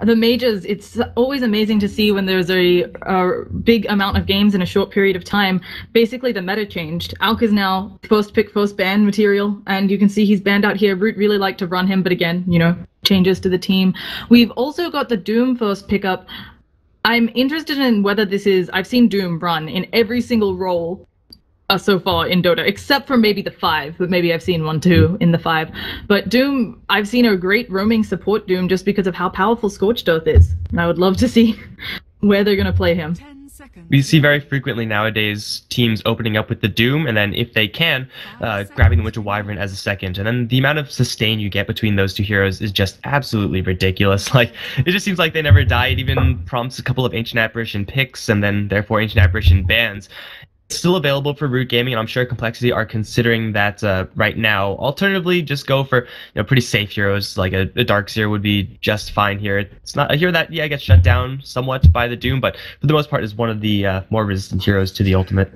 the mages, it's always amazing to see when there's a big amount of games in a short period of time. Basically, the meta changed. Alk is now first pick, first ban material, and you can see he's banned out here. Root really liked to run him, but again, you know, changes to the team. We've also got the Doom first pickup. I'm interested in whether this is... I've seen Doom run in every single role so far in Dota, except for maybe the 5, but maybe I've seen one too in the 5. But Doom, I've seen a great roaming support Doom just because of how powerful Scorched Earth is, and I would love to see where they're going to play him. We see very frequently nowadays teams opening up with the Doom, and then if they can, grabbing the Winter Wyvern as a second. And then the amount of sustain you get between those two heroes is just absolutely ridiculous. Like, it just seems like they never die. It even prompts a couple of Ancient Apparition picks, and then therefore Ancient Apparition bans. Still available for Root Gaming, and I'm sure Complexity are considering that right now. Alternatively, just go for pretty safe heroes, like a Darkseer would be just fine here. It's not a hero that gets shut down somewhat by the Doom, but for the most part is one of the more resistant heroes to the ultimate.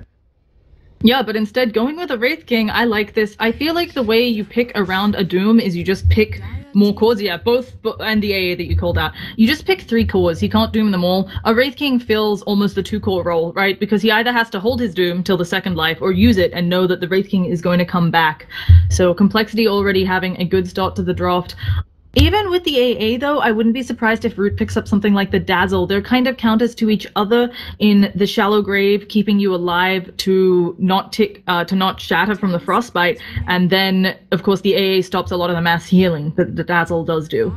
Yeah, but instead going with a Wraith King, I like this. I feel like the way you pick around a Doom is you just pick more cores. Yeah, both and the AA that you called out. You just pick 3 cores. You can't Doom them all. A Wraith King fills almost a 2-core role, right? Because he either has to hold his Doom till the second life or use it and know that the Wraith King is going to come back. So Complexity already having a good start to the draft. Even with the AA, though, I wouldn't be surprised if Root picks up something like the Dazzle. They're kind of counters to each other in the Shallow Grave, keeping you alive to not shatter from the Frostbite. And then, of course, the AA stops a lot of the mass healing that the Dazzle does do.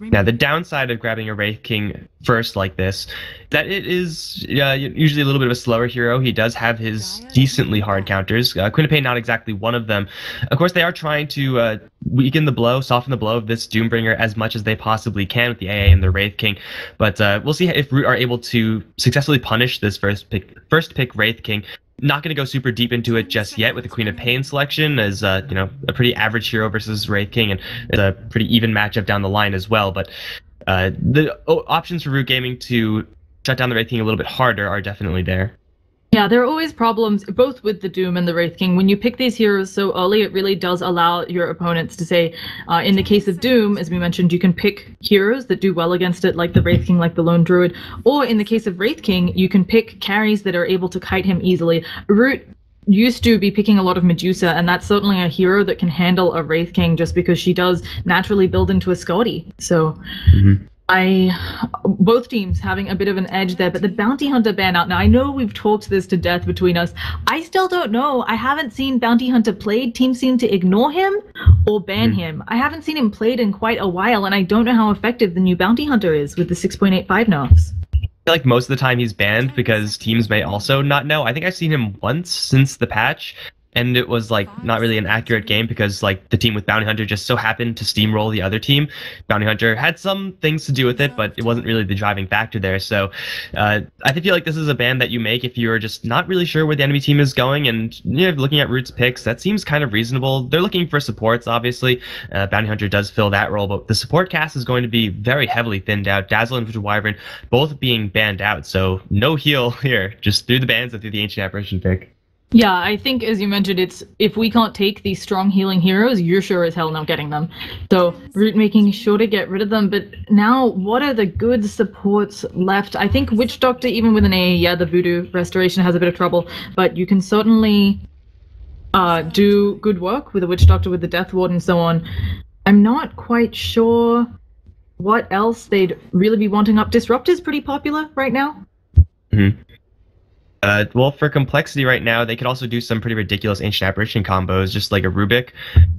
Now, the downside of grabbing a Wraith King first like this, that it is usually a little bit of a slower hero. He does have his decently hard counters. Queen of Pain, not exactly one of them. Of course, they are trying to weaken the blow, soften the blow of this Doombringer as much as they possibly can with the AA and the Wraith King. But we'll see if Root are able to successfully punish this first pick Wraith King. Not going to go super deep into it just yet with the Queen of Pain selection, as a pretty average hero versus Wraith King, and it's a pretty even matchup down the line as well. But the options for Root Gaming to shut down the Wraith King a little bit harder are definitely there. Yeah, there are always problems, both with the Doom and the Wraith King. When you pick these heroes so early, it really does allow your opponents to say, in the case of Doom, as we mentioned, you can pick heroes that do well against it, like the Wraith King, like the Lone Druid. Or in the case of Wraith King, you can pick carries that are able to kite him easily. Root used to be picking a lot of Medusa, and that's certainly a hero that can handle a Wraith King just because she does naturally build into a Scotty. So... both teams having a bit of an edge there, but the Bounty Hunter ban out. Now, I know we've talked this to death between us. I still don't know. I haven't seen Bounty Hunter played. Teams seem to ignore him or ban him. I haven't seen him played in quite a while, and I don't know how effective the new Bounty Hunter is with the 6.85 nerfs. I feel like most of the time he's banned because teams may also not know. I think I've seen him once since the patch, and it was like not really an accurate game because like the team with Bounty Hunter just so happened to steamroll the other team. Bounty Hunter had some things to do with it, but it wasn't really the driving factor there. So I feel like this is a ban that you make if you're just not really sure where the enemy team is going, and looking at Root's picks, that seems kind of reasonable. They're looking for supports, obviously. Bounty Hunter does fill that role, but the support cast is going to be very heavily thinned out. Dazzle and Winter Wyvern both being banned out, so no heal here, just through the bans and through the Ancient Apparition pick. Yeah, I think, as you mentioned, it's if we can't take these strong healing heroes, you're sure as hell not getting them. So, Root making sure to get rid of them. But now, what are the good supports left? I think Witch Doctor, even with an A, yeah, the Voodoo Restoration has a bit of trouble. But you can certainly do good work with a Witch Doctor, with the Death Ward and so on. I'm not quite sure what else they'd really be wanting up. Disrupt is pretty popular right now. Well, for Complexity right now, they could also do some pretty ridiculous Ancient Apparition combos, just like a Rubik.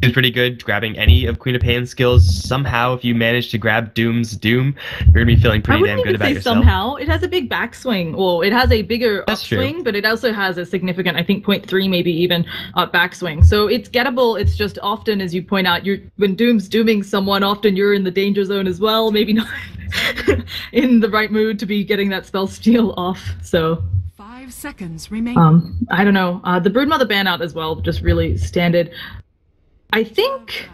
It's pretty good grabbing any of Queen of Pain's skills. Somehow, if you manage to grab Doom's Doom, you're going to be feeling pretty damn good about yourself. Somehow. It has a big backswing. Well, it has a bigger upswing, but it also has a significant, I think, 0.3 maybe even backswing. So it's gettable. It's just often, as you point out, when Doom's dooming someone, often you're in the danger zone as well. Maybe not in the right mood to be getting that spell steal off. So... 5 seconds remaining. I don't know. The Broodmother ban out as well, just really standard. I think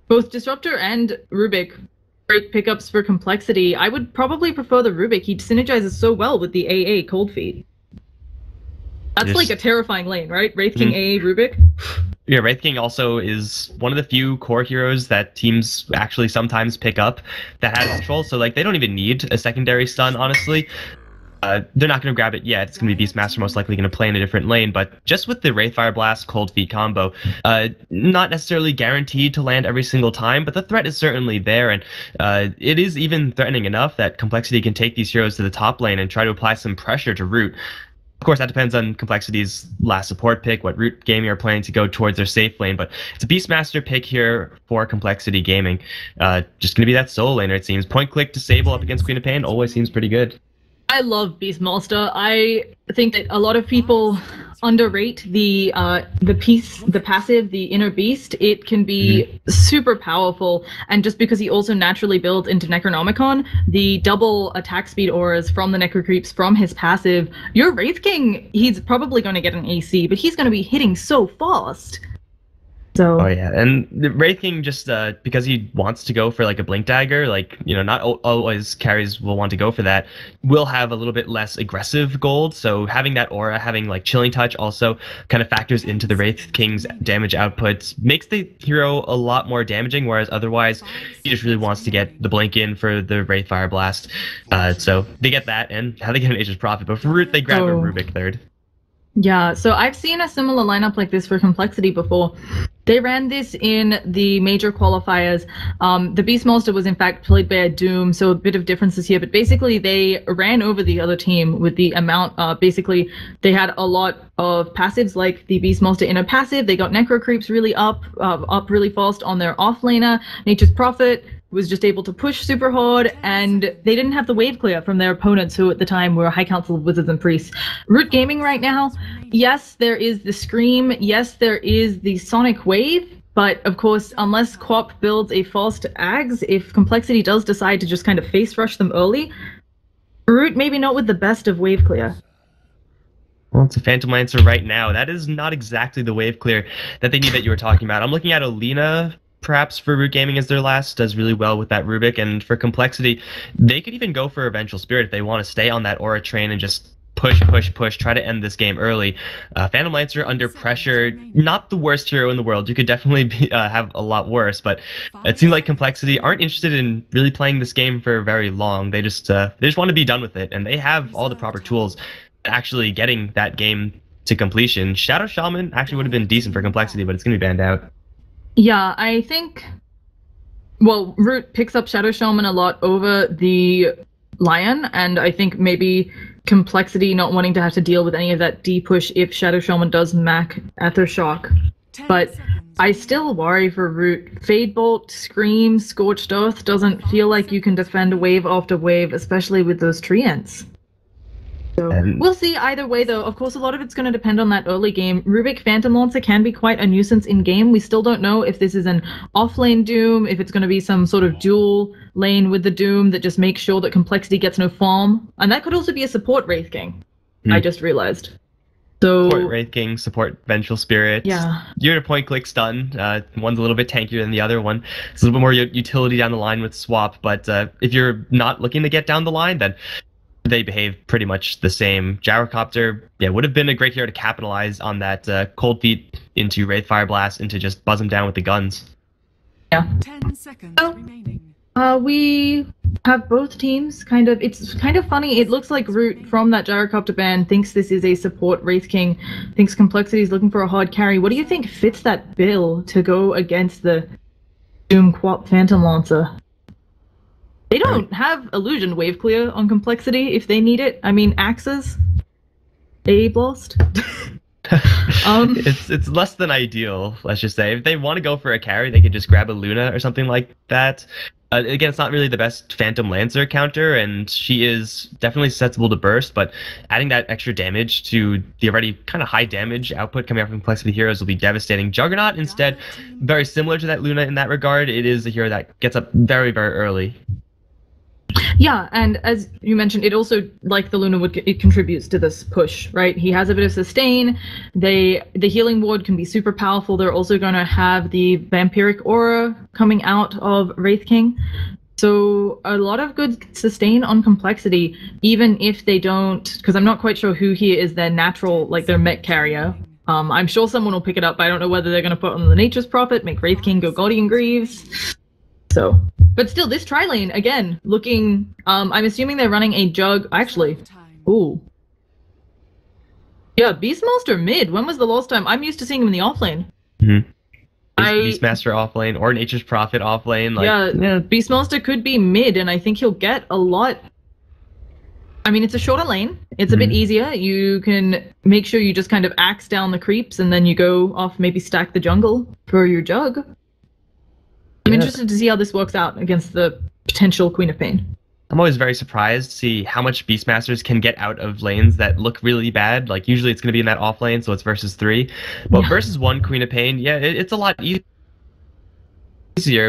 both Disruptor and Rubik, great pickups for Complexity. I would probably prefer the Rubik. He synergizes so well with the AA Cold Feet. That's like a terrifying lane, right? Wraith King AA Rubik. Yeah, Wraith King also is one of the few core heroes that teams actually sometimes pick up that has control. So like they don't even need a secondary stun, honestly. They're not going to grab it yet. It's going to be Beastmaster most likely going to play in a different lane. But just with the Wraithfire Blast Cold Feet combo, not necessarily guaranteed to land every single time, but the threat is certainly there. And it is even threatening enough that Complexity can take these heroes to the top lane and try to apply some pressure to Root. Of course, that depends on Complexity's last support pick, what Root Gaming are planning to go towards their safe lane. But it's a Beastmaster pick here for Complexity Gaming. Just going to be that solo laner, it seems. Point click disable up against Queen of Pain always seems pretty good. I love Beastmaster. I think that a lot of people underrate the passive, the Inner Beast. It can be super powerful, and just because he also naturally builds into Necronomicon, the double attack speed auras from the Necro Creeps from his passive, your Wraith King, he's probably going to get an AC, but he's going to be hitting so fast. So. Oh yeah, and the Wraith King just because he wants to go for like a Blink Dagger, like, you know, not always carries will want to go for that, will have a little bit less aggressive gold. So having that aura, having like Chilling Touch also kind of factors into the Wraith King's damage outputs, makes the hero a lot more damaging, whereas otherwise he just really wants to get the Blink in for the Wraithfire Blast. So they get that, and how they get an Aegis Prophet, but for Root they grab a Rubik third. Yeah, so I've seen a similar lineup like this for Complexity before. They ran this in the major qualifiers. The Beastmaster was in fact played by a Doom, so a bit of differences here, but basically they ran over the other team with the amount, basically they had a lot of passives like the Beastmaster inner passive. They got Necro Creeps really up really fast on their offlaner. Nature's Prophet was just able to push super hard, and they didn't have the wave clear from their opponents, who at the time were High Council of Wizards and Priests. Root Gaming right now, yes, there is the Scream, yes, there is the Sonic Wave, but of course, unless Quap builds a fast Ags, if Complexity does decide to just kind of face rush them early, Root maybe not with the best of wave clear. Well, it's a Phantom Lancer right now. That is not exactly the wave clear that they need that you were talking about. I'm looking at Alina, perhaps for Root Gaming as their last, does really well with that Rubik, and for Complexity, they could even go for Vengeful Spirit if they want to stay on that Aura train and just push, try to end this game early. Phantom Lancer under pressure, not the worst hero in the world. You could definitely have a lot worse, but it seems like Complexity aren't interested in really playing this game for very long. They just want to be done with it, and they have all the proper tools actually getting that game to completion. Shadow Shaman actually would have been decent for Complexity, but it's going to be banned out. Yeah, I think, well, Root picks up Shadow Shaman a lot over the Lion, and I think maybe Complexity not wanting to have to deal with any of that D-push if Shadow Shaman does Mac Aethershock. But I still worry for Root. Fade Bolt, Scream, Scorched Earth doesn't feel like you can defend wave after wave, especially with those Treants. So we'll see either way, though. Of course, a lot of it's going to depend on that early game. Rubik Phantom Lancer can be quite a nuisance in-game. We still don't know if this is an off-lane Doom, if it's going to be some sort of dual lane with the Doom that just makes sure that Complexity gets no farm. And that could also be a support Wraith King, I just realized. So, support Wraith King, support Vengeful Spirit. Yeah. You're a point-click stun. One's a little bit tankier than the other one. It's a little bit more utility down the line with swap, but if you're not looking to get down the line, then they behave pretty much the same. Gyrocopter, yeah, would have been a great hero to capitalize on that Cold Feet into Wraithfire Blast and to just buzz them down with the guns. Yeah. 10 seconds remaining. We have both teams kind of, it's kind of funny. It looks like Root from that Gyrocopter ban thinks this is a support Wraith King, thinks Complexity is looking for a hard carry. What do you think fits that bill to go against the Doom Quap Phantom Lancer? They don't have Illusion Wave Clear on Complexity if they need it. I mean, Axes, they blast. It's less than ideal, let's just say. If they want to go for a carry, they could just grab a Luna or something like that. Again, it's not really the best Phantom Lancer counter, and she is definitely susceptible to burst, but adding that extra damage to the already kind of high damage output coming out from Complexity heroes will be devastating. Juggernaut, instead, very similar to that Luna in that regard. It is a hero that gets up very, very early. Yeah, and as you mentioned, it also, like the Luna would, it contributes to this push, right? He has a bit of sustain. The healing ward can be super powerful. They're also going to have the vampiric aura coming out of Wraith King. So a lot of good sustain on Complexity, even if they don't, because I'm not quite sure who here is their natural, like their mech carrier. I'm sure someone will pick it up, but I don't know whether they're going to put on the Nature's Prophet, make Wraith King go Guardian Greaves. So, but still, this tri-lane, again, looking, I'm assuming they're running a Jug, actually, ooh. Yeah, Beastmaster mid, when was the last time? I'm used to seeing him in the offlane. Mm-hmm. Beastmaster offlane, or Nature's Prophet offlane. Like, yeah, Beastmaster could be mid, and I think he'll get a lot. I mean, it's a shorter lane. It's a bit easier. You can make sure you just kind of axe down the creeps, and then you go off, maybe stack the jungle for your Jug. I'm interested to see how this works out against the potential Queen of Pain. I'm always very surprised to see how much Beastmasters can get out of lanes that look really bad. Like, usually it's going to be in that off lane, so it's versus 3. But versus 1 Queen of Pain, it's a lot easier,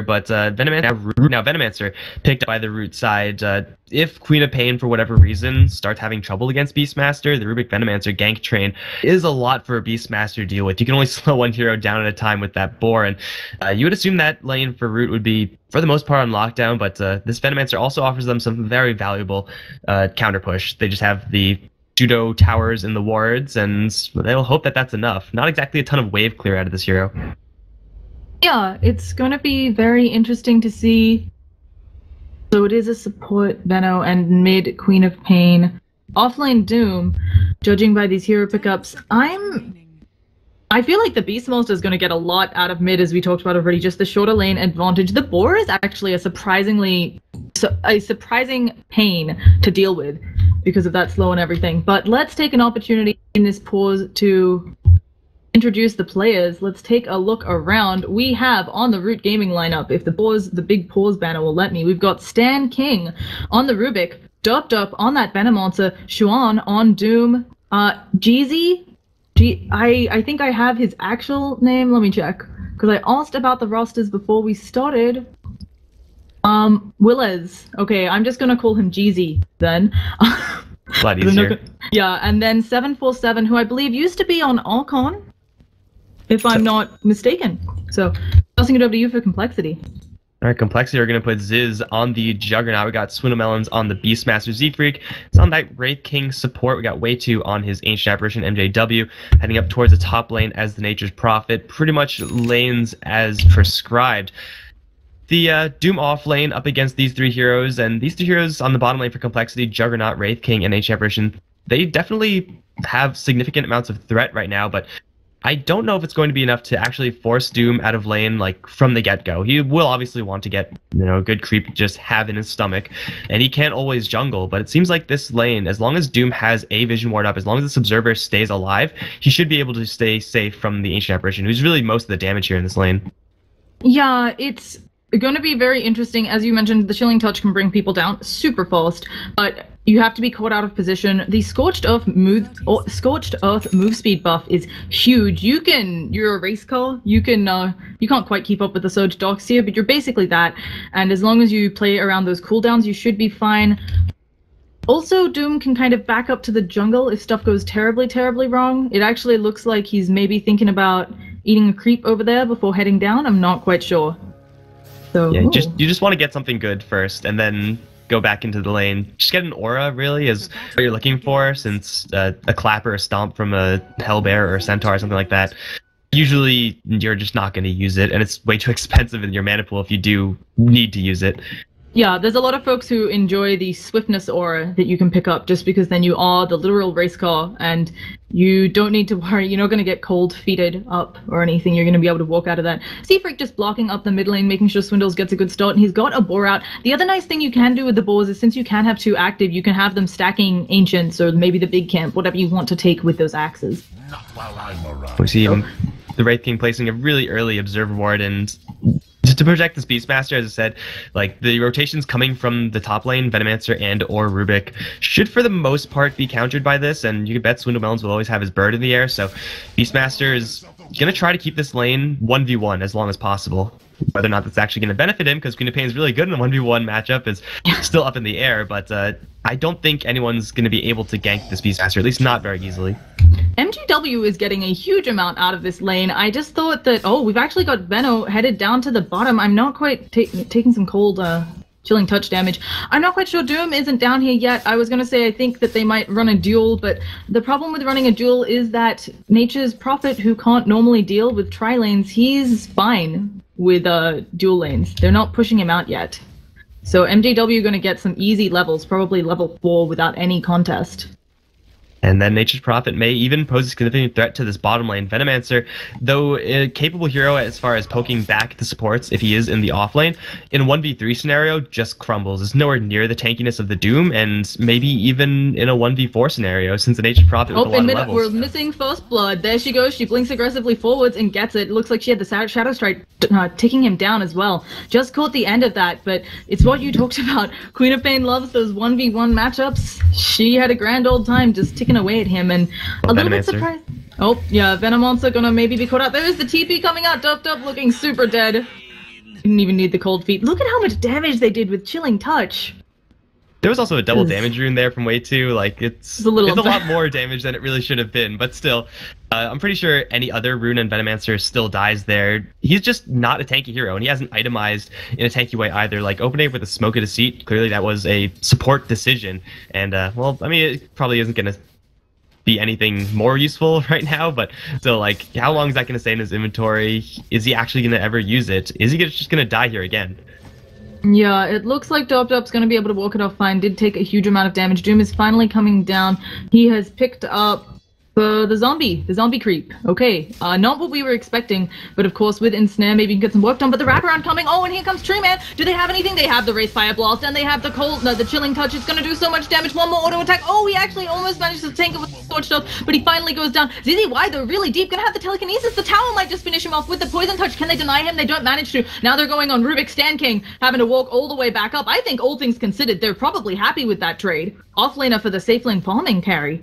but Venomancer picked up by the root side. If Queen of Pain, for whatever reason, starts having trouble against Beastmaster, the Rubik Venomancer gank train is a lot for a Beastmaster to deal with. You can only slow one hero down at a time with that boar, and you would assume that lane for root would be, for the most part, on lockdown, but this Venomancer also offers them some very valuable counter push. They just have the judo towers in the wards, and they'll hope that that's enough. Not exactly a ton of wave clear out of this hero. Yeah, it's going to be very interesting to see. So it is a support Veno and mid Queen of Pain. Offlane Doom, judging by these hero pickups, I feel like the Beastmaster is going to get a lot out of mid, as we talked about already, just the shorter lane advantage. The boar is actually a surprising pain to deal with because of that slow and everything. But let's take an opportunity in this pause to introduce the players. Let's take a look around. We have on the Root Gaming lineup, if the big pause banner will let me, we've got Stan King on the Rubik, DotA on that Venomancer, Xuan on Doom, Jeezy, I think I have his actual name, let me check, because I asked about the rosters before we started. Willez. Okay, I'm just gonna call him Jeezy then. A lot easier. Yeah, and then 747, who I believe used to be on Archon, if I'm not mistaken. So, tossing it over to you for complexity. All right, complexity, we're going to put Ziz on the Juggernaut. We got Swindlemelons on the Beastmaster Z-Freak. It's on that Wraith King support. We got Way2 on his Ancient Apparition MJW, heading up towards the top lane as the Nature's Prophet. Pretty much lanes as prescribed. The Doom off lane up against these 3 heroes, and these 3 heroes on the bottom lane for complexity, Juggernaut, Wraith King, and Ancient Apparition, they definitely have significant amounts of threat right now, but I don't know if it's going to be enough to actually force Doom out of lane, like, from the get-go. He will obviously want to get, a good creep to just have in his stomach, and he can't always jungle, but it seems like this lane, as long as Doom has a vision ward up, as long as this Observer stays alive, he should be able to stay safe from the Ancient Apparition, who's really most of the damage here in this lane. Yeah, it's going to be very interesting. As you mentioned, the Chilling Touch can bring people down super fast, but you have to be caught out of position. The Scorched Earth move speed buff is huge. You're a race car. You can't quite keep up with the Surge Docs here, but you're basically that. And as long as you play around those cooldowns, you should be fine. Also, Doom can kind of back up to the jungle if stuff goes terribly, terribly wrong. It actually looks like he's maybe thinking about eating a creep over there before heading down. I'm not quite sure. So, yeah, you just want to get something good first, and then go back into the lane. Just get an aura, really, is what you're looking for, since a clap or a stomp from a Hellbear or a Centaur or something like that, usually you're just not going to use it, and it's way too expensive in your mana pool if you do need to use it. Yeah, there's a lot of folks who enjoy the swiftness aura that you can pick up, just because then you are the literal race car, and you don't need to worry. You're not going to get cold feeted up or anything. You're going to be able to walk out of that. Z-Freak just blocking up the mid lane, making sure Swindles gets a good start, and he's got a boar out. The other nice thing you can do with the boars is, since you can have 2 active, you can have them stacking Ancients or maybe the big camp, whatever you want to take with those axes. Not while I'm around. We see the Wraith King placing a really early Observer Ward, and just to protect this Beastmaster, as I said, like, the rotations coming from the top lane, Venomancer and or Rubik, should for the most part be countered by this, and you can bet Swindlemelons will always have his bird in the air, so Beastmaster is going to try to keep this lane 1v1 as long as possible. Whether or not that's actually going to benefit him, because Queen of Pain is really good in a 1v1 matchup, is still up in the air, but I don't think anyone's going to be able to gank this Beastmaster, at least not very easily. MGW is getting a huge amount out of this lane. I just thought that, we've actually got Veno headed down to the bottom. I'm not quite taking some cold Chilling touch damage. I'm not quite sure Doom isn't down here yet. I was going to say I think that they might run a duel, but the problem with running a duel is that Nature's Prophet, who can't normally deal with tri-lanes, he's fine with dual lanes. They're not pushing him out yet. So MJW are going to get some easy levels, probably level 4 without any contest. And then Nature's Prophet may even pose a significant threat to this bottom lane. Venomancer, though a capable hero as far as poking back the supports if he is in the off lane, in a 1v3 scenario just crumbles. It's nowhere near the tankiness of the Doom, and maybe even in a 1v4 scenario, since the Nature's Prophet with a lot of levels. We're missing First Blood. There she goes. She blinks aggressively forwards and gets it. Looks like she had the Shadow Strike ticking him down as well. Just caught the end of that, but it's what you talked about. Queen of Pain loves those 1v1 matchups. She had a grand old time just ticking away at him, and a little bit surprised. Oh, yeah, Venomancer gonna maybe be caught out. There's the TP coming out. DotA looking super dead. Didn't even need the cold feet. Look at how much damage they did with Chilling Touch. There was also a double damage rune there from Wave 2. Like, it's a lot more damage than it really should have been, but still. I'm pretty sure any other rune and Venomancer still dies there. He's just not a tanky hero, and he hasn't itemized in a tanky way either. Like, opening with a Smoke of Deceit, clearly that was a support decision. And, well, I mean, it probably isn't going to be anything more useful right now, but still, like, how long is that going to stay in his inventory? Is he actually going to ever use it? Is he just going to die here again? Yeah, it looks like DotA's going to be able to walk it off fine. Did take a huge amount of damage. Doom is finally coming down. He has picked up the zombie creep. Okay, not what we were expecting, but of course with Ensnare maybe you can get some work done, but the wraparound coming. Oh, and here comes Tree Man. Do they have anything? They have the Wraith Fire Blast, and they have the cold, the Chilling Touch. It's gonna do so much damage. One more auto attack. Oh, he actually almost managed to tank it with Scorched Earth, but he finally goes down. ZZY, they're really deep, gonna have the telekinesis. The tower might just finish him off with the Poison Touch. Can they deny him? They don't manage to. Now they're going on Rubik Stan King, having to walk all the way back up. I think all things considered, they're probably happy with that trade. Offlaner for the safe lane farming carry.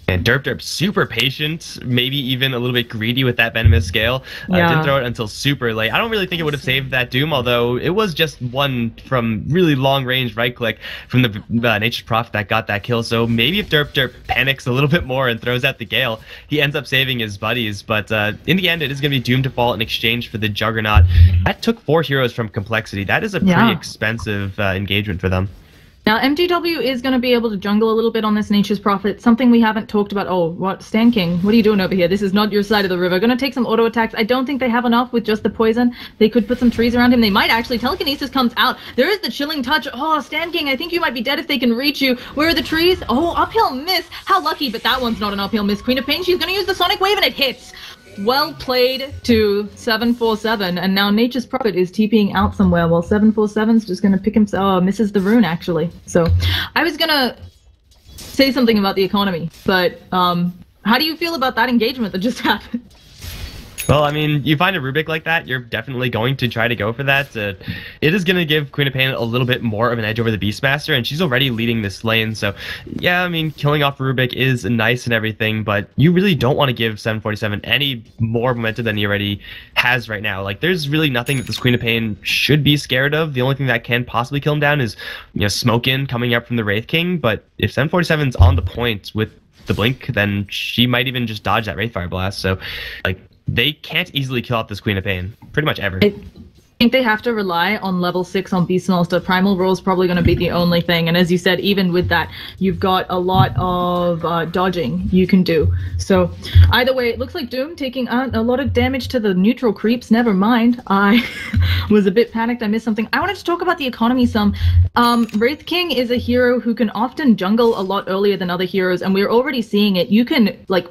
And Derp super patient, maybe even a little bit greedy with that Venomous Scale. Didn't throw it until super late. I don't really think it would have saved that Doom, although it was just one from really long range right click from the Nature's Prophet that got that kill. So maybe if Derp panics a little bit more and throws out the Gale, he ends up saving his buddies. But in the end, it is going to be Doom to fall in exchange for the Juggernaut. That took 4 heroes from Complexity. That is a pretty expensive engagement for them. Now, MGW is going to be able to jungle a little bit on this Nature's Prophet, something we haven't talked about. Oh, what? Stan King, what are you doing over here? This is not your side of the river. Going to take some auto attacks. I don't think they have enough with just the poison. They could put some trees around him. They might actually. Telekinesis comes out. There is the Chilling Touch. Oh, Stan King, I think you might be dead if they can reach you. Where are the trees? Oh, uphill miss. How lucky, but that one's not an uphill miss. Queen of Pain, she's going to use the Sonic Wave, and it hits. Well played to 747, and now Nature's Prophet is TPing out somewhere while 747's just going to pick himself. Oh, misses the rune, actually. So, I was going to say something about the economy, but how do you feel about that engagement that just happened? Well, I mean, you find a Rubik like that, you're definitely going to try to go for that. It is going to give Queen of Pain a little bit more of an edge over the Beastmaster, and she's already leading this lane. So, yeah, I mean, killing off Rubik is nice and everything, but you really don't want to give 747 any more momentum than he already has right now. Like, there's really nothing that this Queen of Pain should be scared of. The only thing that can possibly kill him down is, you know, Smokin coming up from the Wraith King, but if 747's on the point with the Blink, then she might even just dodge that Wraith Fire Blast. So, like, they can't easily kill off this Queen of Pain, pretty much ever. I think they have to rely on level 6 on Beastmaster. Primal Roar is probably going to be the only thing, and as you said, even with that, you've got a lot of dodging you can do. So, either way, it looks like Doom taking a lot of damage to the neutral creeps. Never mind, I was a bit panicked, I missed something. I wanted to talk about the economy some. Wraith King is a hero who can often jungle a lot earlier than other heroes, and we're already seeing it. You can, like,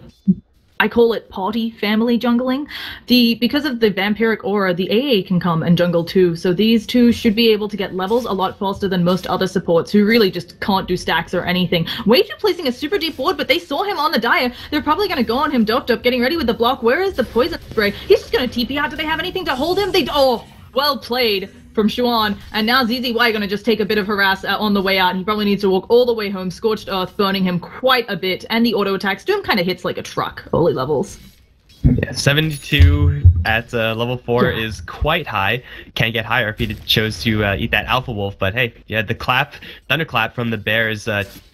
I call it party family jungling. Because of the vampiric aura, the AA can come and jungle too. So these two should be able to get levels a lot faster than most other supports who really just can't do stacks or anything. Wave 2 placing a super deep ward, but they saw him on the Dire. They're probably going to go on him, DotA, getting ready with the block. Where is the poison spray? He's just going to TP out. Do they have anything to hold him? Oh, well played from Xuan, and now ZZY going to just take a bit of harass on the way out. He probably needs to walk all the way home. Scorched Earth burning him quite a bit, and the auto attacks. Doom kind of hits like a truck, early levels. Yeah, 72 at level 4 is quite high. Can't get higher if he chose to eat that Alpha Wolf, but hey, yeah, the Thunderclap from the Bears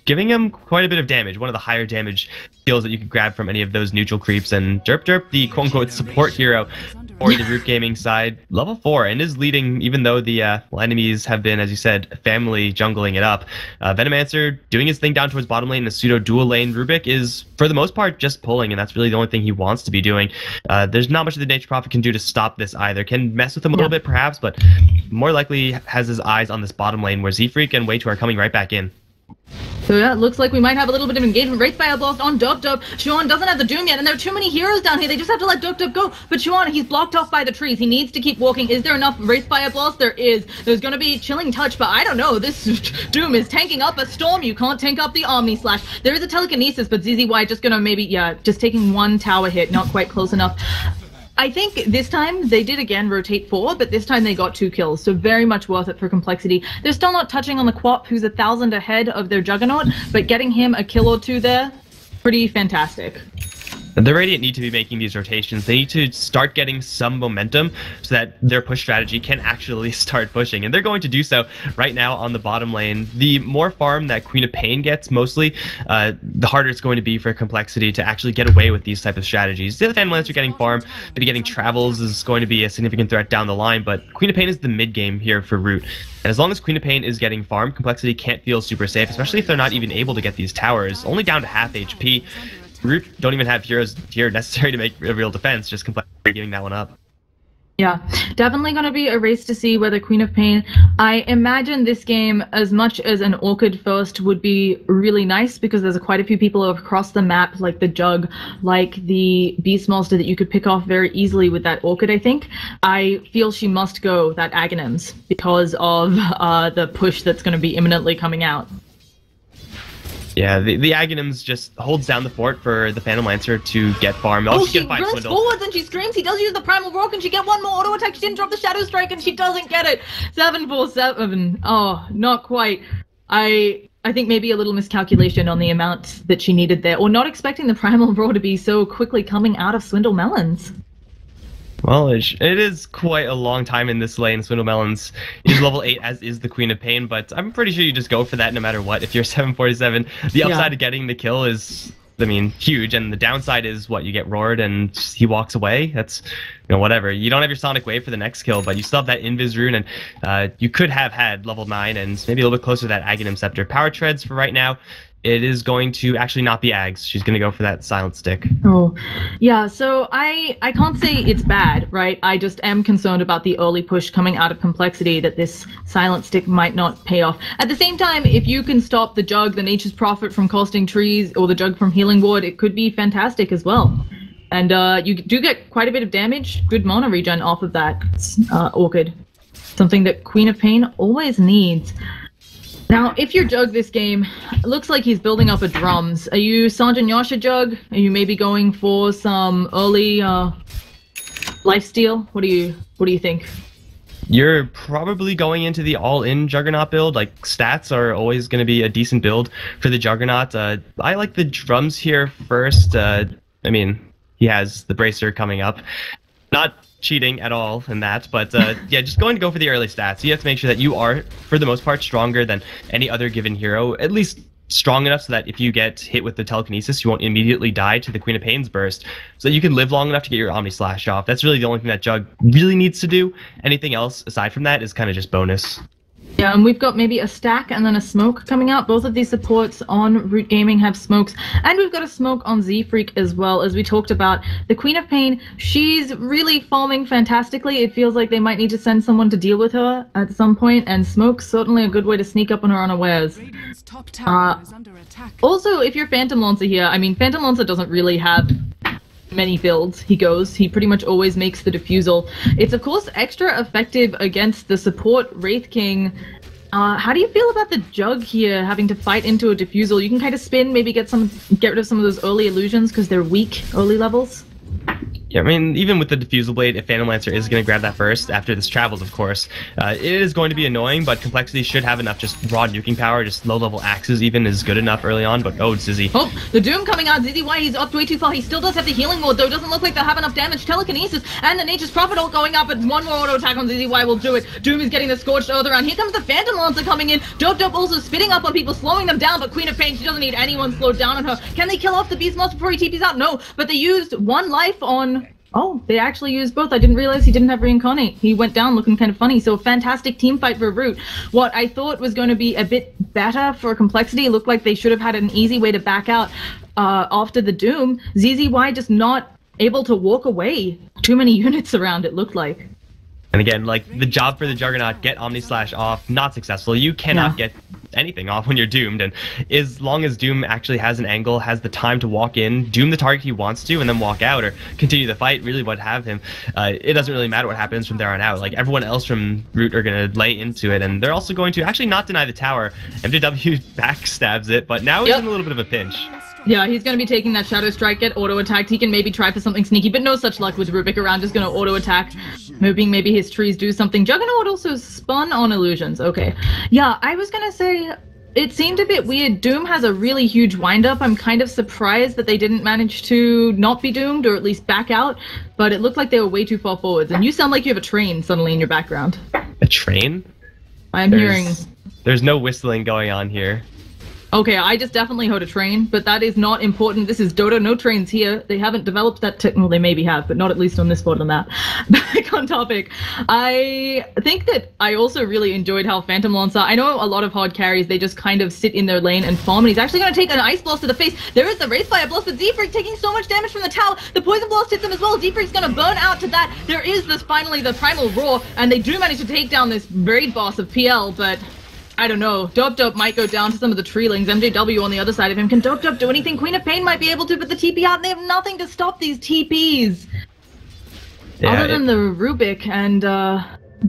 giving him quite a bit of damage, one of the higher damage skills that you could grab from any of those neutral creeps. And Derp, the quote-unquote support hero for the Root Gaming side, level 4, and is leading, even though the enemies have been, as you said, family jungling it up. Venomancer doing his thing down towards bottom lane. The pseudo dual lane Rubik is, for the most part, just pulling, and that's really the only thing he wants to be doing. There's not much that the Nature Prophet can do to stop this either. Can mess with him a little bit, perhaps, but more likely has his eyes on this bottom lane, where Z-Freak and Way2 are coming right back in. So yeah, it looks like we might have a little bit of engagement. Wraithfire Blast on DotA. Sean doesn't have the Doom yet, and there are too many heroes down here. They just have to let DotA go. But Sean, he's blocked off by the trees. He needs to keep walking. Is there enough Wraithfire Blast? There is. There's going to be Chilling Touch, but I don't know. This Doom is tanking up a storm. You can't tank up the Omni Slash. There is a Telekinesis, but ZZY just going to maybe, just taking one tower hit. Not quite close enough. I think this time they did again rotate 4, but this time they got 2 kills, so very much worth it for complexity. They're still not touching on the Quap, who's 1,000 ahead of their Juggernaut, but getting him a kill or 2 there, pretty fantastic. The Radiant need to be making these rotations. They need to start getting some momentum so that their push strategy can actually start pushing. And they're going to do so right now on the bottom lane. The more farm that Queen of Pain gets, mostly, the harder it's going to be for complexity to actually get away with these type of strategies. The other Phantom Lancer getting farm, maybe getting travels is going to be a significant threat down the line, but Queen of Pain is the mid game here for Root. And as long as Queen of Pain is getting farm, complexity can't feel super safe, especially if they're not even able to get these towers. Only down to half HP. Root don't even have heroes here necessary to make a real defense, just completely giving that one up. Yeah, definitely going to be a race to see whether Queen of Pain. I imagine this game, as much as an Orchid first would be really nice, because there's quite a few people across the map, like the Jug, like the Beastmaster, that you could pick off very easily with that Orchid, I think. I feel she must go that Aghanims because of the push that's going to be imminently coming out. Yeah, the Aghanims just holds down the fort for the Phantom Lancer to get farm. Oh, she runs forwards and she screams. He does use the Primal Rock and she get one more auto attack. She didn't drop the Shadow Strike and she doesn't get it. 747. Oh, not quite. I think maybe a little miscalculation on the amount that she needed there, or not expecting the Primal Roar to be so quickly coming out of Swindle Melons. Well, it is quite a long time in this lane. Swindle Melons is level 8, as is the Queen of Pain, but I'm pretty sure you just go for that no matter what. If you're 747, the upside of getting the kill is, I mean, huge, and the downside is what, you get roared and he walks away. That's, whatever. You don't have your Sonic Wave for the next kill, but you still have that Invis Rune, and you could have had level 9 and maybe a little bit closer to that Aghanim Scepter. Power Treads for right now. It is going to actually not be Ags. She's going to go for that Silent Stick. Oh, yeah, so I can't say it's bad, right? I just am concerned about the early push coming out of complexity, that this Silent Stick might not pay off. At the same time, if you can stop the Jug, the Nature's Prophet from costing trees, or the Jug from Healing Ward, it could be fantastic as well. And you do get quite a bit of damage, good mana regen off of that Orchid. Something that Queen of Pain always needs. Now, if you're Jug this game, it looks like he's building up a drums. Are you Sanjin Yasha Jug? Are you maybe going for some early lifesteal? What do you think? You're probably going into the all-in Juggernaut build. Like, stats are always going to be a decent build for the Juggernaut. I like the drums here first. I mean, he has the Bracer coming up. Not cheating at all in that, but yeah, just going to go for the early stats. You have to make sure that you are, for the most part, stronger than any other given hero, at least strong enough so that if you get hit with the Telekinesis, you won't immediately die to the Queen of Pain's burst, so that you can live long enough to get your Omni Slash off. That's really the only thing that Jug really needs to do. Anything else aside from that is kind of just bonus. Yeah, and we've got maybe a stack and then a smoke coming out. Both of these supports on Root Gaming have smokes. And we've got a smoke on Z-Freak as well, as we talked about. The Queen of Pain, she's really farming fantastically. It feels like they might need to send someone to deal with her at some point, and smoke's certainly a good way to sneak up on her unawares. Also, if you're Phantom Lancer here, I mean, Phantom Lancer doesn't really have many builds he pretty much always makes the diffusal. It's of course extra effective against the support Wraith King. How do you feel about the Jug here having to fight into a diffusal? You can kind of spin, maybe get rid of some of those early illusions because they're weak early levels. Yeah, I mean, even with the Diffusal Blade, if Phantom Lancer is going to grab that first, after this travels, of course, it is going to be annoying, but Complexity should have enough just raw nuking power, just low-level axes even is good enough early on, but oh, Zizzy. Oh, the Doom coming out, ZZY, he's up way too far, he still does have the healing mode though, doesn't look like they'll have enough damage, Telekinesis, and the Nature's Prophet ult going up, but one more auto attack on ZZY will do it. Doom is getting the Scorched Earth around, here comes the Phantom Lancer coming in, Dope also spitting up on people, slowing them down, but Queen of Pain, she doesn't need anyone slowed down on her. Can they kill off the Beastmaster before he TPs out? No, but they used one life on... Oh, they actually used both. I didn't realize he didn't have Reincarnate. He went down looking kind of funny. So fantastic team fight for Root. What I thought was going to be a bit better for Complexity looked like they should have had an easy way to back out after the Doom. ZZY just not able to walk away. Too many units around, it looked like. And again, like, the job for the Juggernaut, get Omni Slash off, not successful. You cannot get anything off when you're doomed, and as long as Doom actually has an angle, has the time to walk in, doom the target he wants to, and then walk out, or continue the fight, really what have him, it doesn't really matter what happens from there on out. Like, everyone else from Root are going to lay into it, and they're also going to actually not deny the tower. MJW backstabs it, but now he's in a little bit of a pinch. Yeah, he's going to be taking that Shadow Strike, get auto-attacked. He can maybe try for something sneaky, but no such luck with Rubik around, just going to auto-attack, hoping maybe his trees do something. Juggernaut also spun on illusions. Okay. Yeah, I was going to say, it seemed a bit weird. Doom has a really huge wind-up. I'm kind of surprised that they didn't manage to not be doomed, or at least back out, but it looked like they were way too far forwards. And you sound like you have a train suddenly in your background. A train? I'm hearing... There's no whistling going on here. Okay, I just definitely heard a train, but that is not important. This is Dota, no trains here. They haven't developed that well, they maybe have, but not at least on this spot on that. Back on topic. I think that I also really enjoyed how Phantom Lancer, I know a lot of hard carries, they just kind of sit in their lane and farm, and he's actually going to take an Ice Blast to the face. There is the Wraithfire Blast, but Z-Freak taking so much damage from the tower. The Poison Blast hits him as well. Z-Freak's going to burn out to that. There is this, finally, the Primal Roar, and they do manage to take down this raid boss of PL, but... I don't know. Dope might go down to some of the treelings. MJW on the other side of him. Can Dope do anything? Queen of Pain might be able to, but the TP out, and they have nothing to stop these TPs. Yeah, other than the Rubik and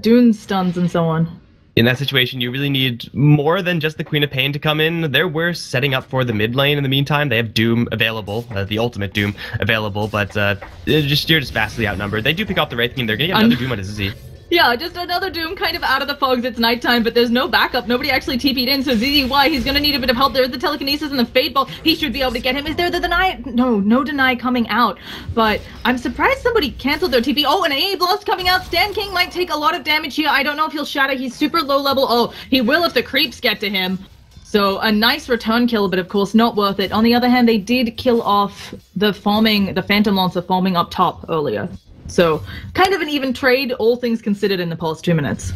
Dune stuns and so on. In that situation, you really need more than just the Queen of Pain to come in. They were setting up for the mid lane in the meantime. They have Doom available, the ultimate Doom available, but you're just vastly outnumbered. They do pick up the Wraith King. They're going to get another Doom on his Z. Yeah, just another Doom kind of out of the fogs. It's nighttime, but there's no backup. Nobody actually TP'd in, so ZZY, he's gonna need a bit of help. There's the Telekinesis and the Fade Ball. He should be able to get him. Is there the Deny? No Deny coming out. But I'm surprised somebody canceled their TP. Oh, an AA Blast coming out. Stan King might take a lot of damage here. I don't know if he'll shatter. He's super low level. Oh, he will if the creeps get to him. So a nice return kill, but of course not worth it. On the other hand, they did kill off the Phantom Lancer farming up top earlier. So, kind of an even trade, all things considered in the past 2 minutes.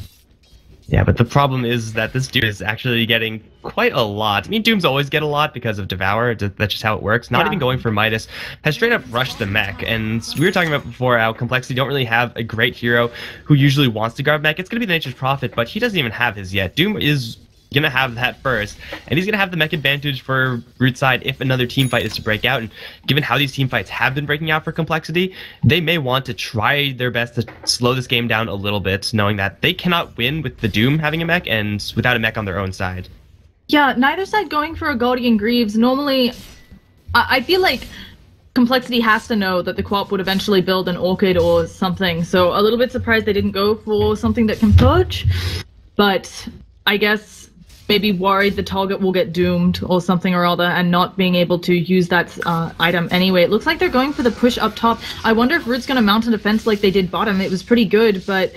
Yeah, but the problem is that this Doom is actually getting quite a lot. I mean, Dooms always get a lot because of Devour. That's just how it works. Not even going for Midas. Has straight up rushed the mech. And we were talking about before how Complexity don't really have a great hero who usually wants to guard mech. It's going to be the Nature's Prophet, but he doesn't even have his yet. Doom is going to have that first, and he's going to have the mech advantage for Root side if another team fight is to break out. And given how these team fights have been breaking out for Complexity, they may want to try their best to slow this game down a little bit, knowing that they cannot win with the Doom having a mech and without a mech on their own side. Yeah, neither side going for a Guardian Greaves. Normally, I feel like Complexity has to know that the co-op would eventually build an Orchid or something, so a little bit surprised they didn't go for something that can purge, but I guess maybe worried the target will get doomed or something or other and not being able to use that item anyway. It looks like they're going for the push up top. I wonder if Root's going to mount a defense like they did bottom. It was pretty good, but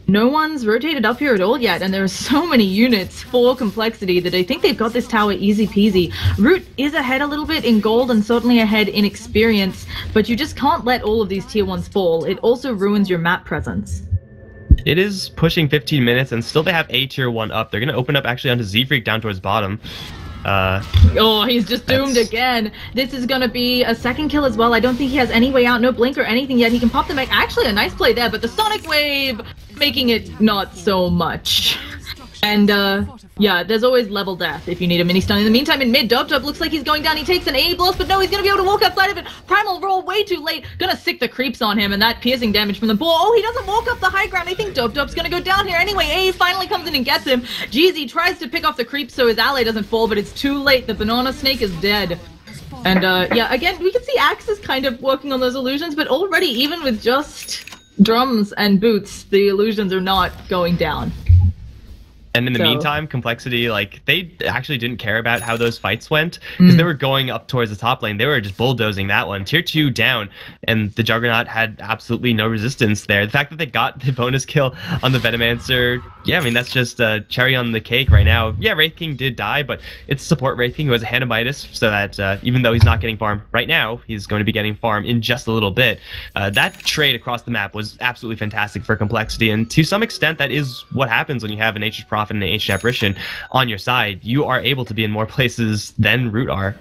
no one's rotated up here at all yet, and there are so many units for Complexity that I think they've got this tower easy peasy. Root is ahead a little bit in gold and certainly ahead in experience, but you just can't let all of these tier 1s fall. It also ruins your map presence. It is pushing 15 minutes, and still they have a tier 1 up. They're going to open up actually onto Z-Freak down towards bottom. Oh, he's just doomed again. This is going to be a second kill as well. I don't think he has any way out, no blink or anything yet. He can pop the mech. Actually, a nice play there, but the Sonic Wave making it not so much. And, yeah, there's always level death if you need a mini stun. In the meantime, in mid, Dope looks like he's going down. He takes an A blast, but no, he's gonna be able to walk outside of it. Primal Roll way too late. Gonna sick the creeps on him, and that piercing damage from the ball. Oh, he doesn't walk up the high ground. I think Dope's gonna go down here anyway. A finally comes in and gets him. Jeezy tries to pick off the creeps so his ally doesn't fall, but it's too late. The banana snake is dead. And yeah, again, we can see Axe is kind of working on those illusions, but already, even with just drums and boots, the illusions are not going down. And in the meantime, Complexity, like, they actually didn't care about how those fights went, because they were going up towards the top lane. They were just bulldozing that one. Tier 2 down, and the Juggernaut had absolutely no resistance there. The fact that they got the bonus kill on the Venomancer, yeah, I mean, that's just a cherry on the cake right now. Yeah, Wraith King did die, but it's support Wraith King who has a Hand of Midas, so that even though he's not getting farm right now, he's going to be getting farm in just a little bit. That trade across the map was absolutely fantastic for Complexity, and to some extent, that is what happens when you have an Nature's Prophet and an Ancient Apparition on your side. You are able to be in more places than Root are.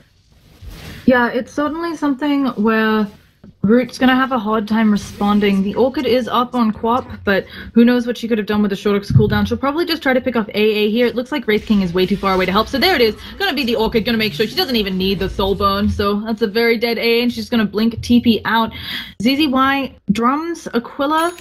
Yeah, it's certainly something where Root's gonna have a hard time responding. The Orchid is up on Quap, but who knows what she could have done with the Shortux cooldown. She'll probably just try to pick off AA here. It looks like Wraith King is way too far away to help, so there it is. Gonna be the Orchid, gonna make sure she doesn't even need the Soul Bone, so that's a very dead AA, and she's gonna blink TP out. ZZY, Drums, Aquila.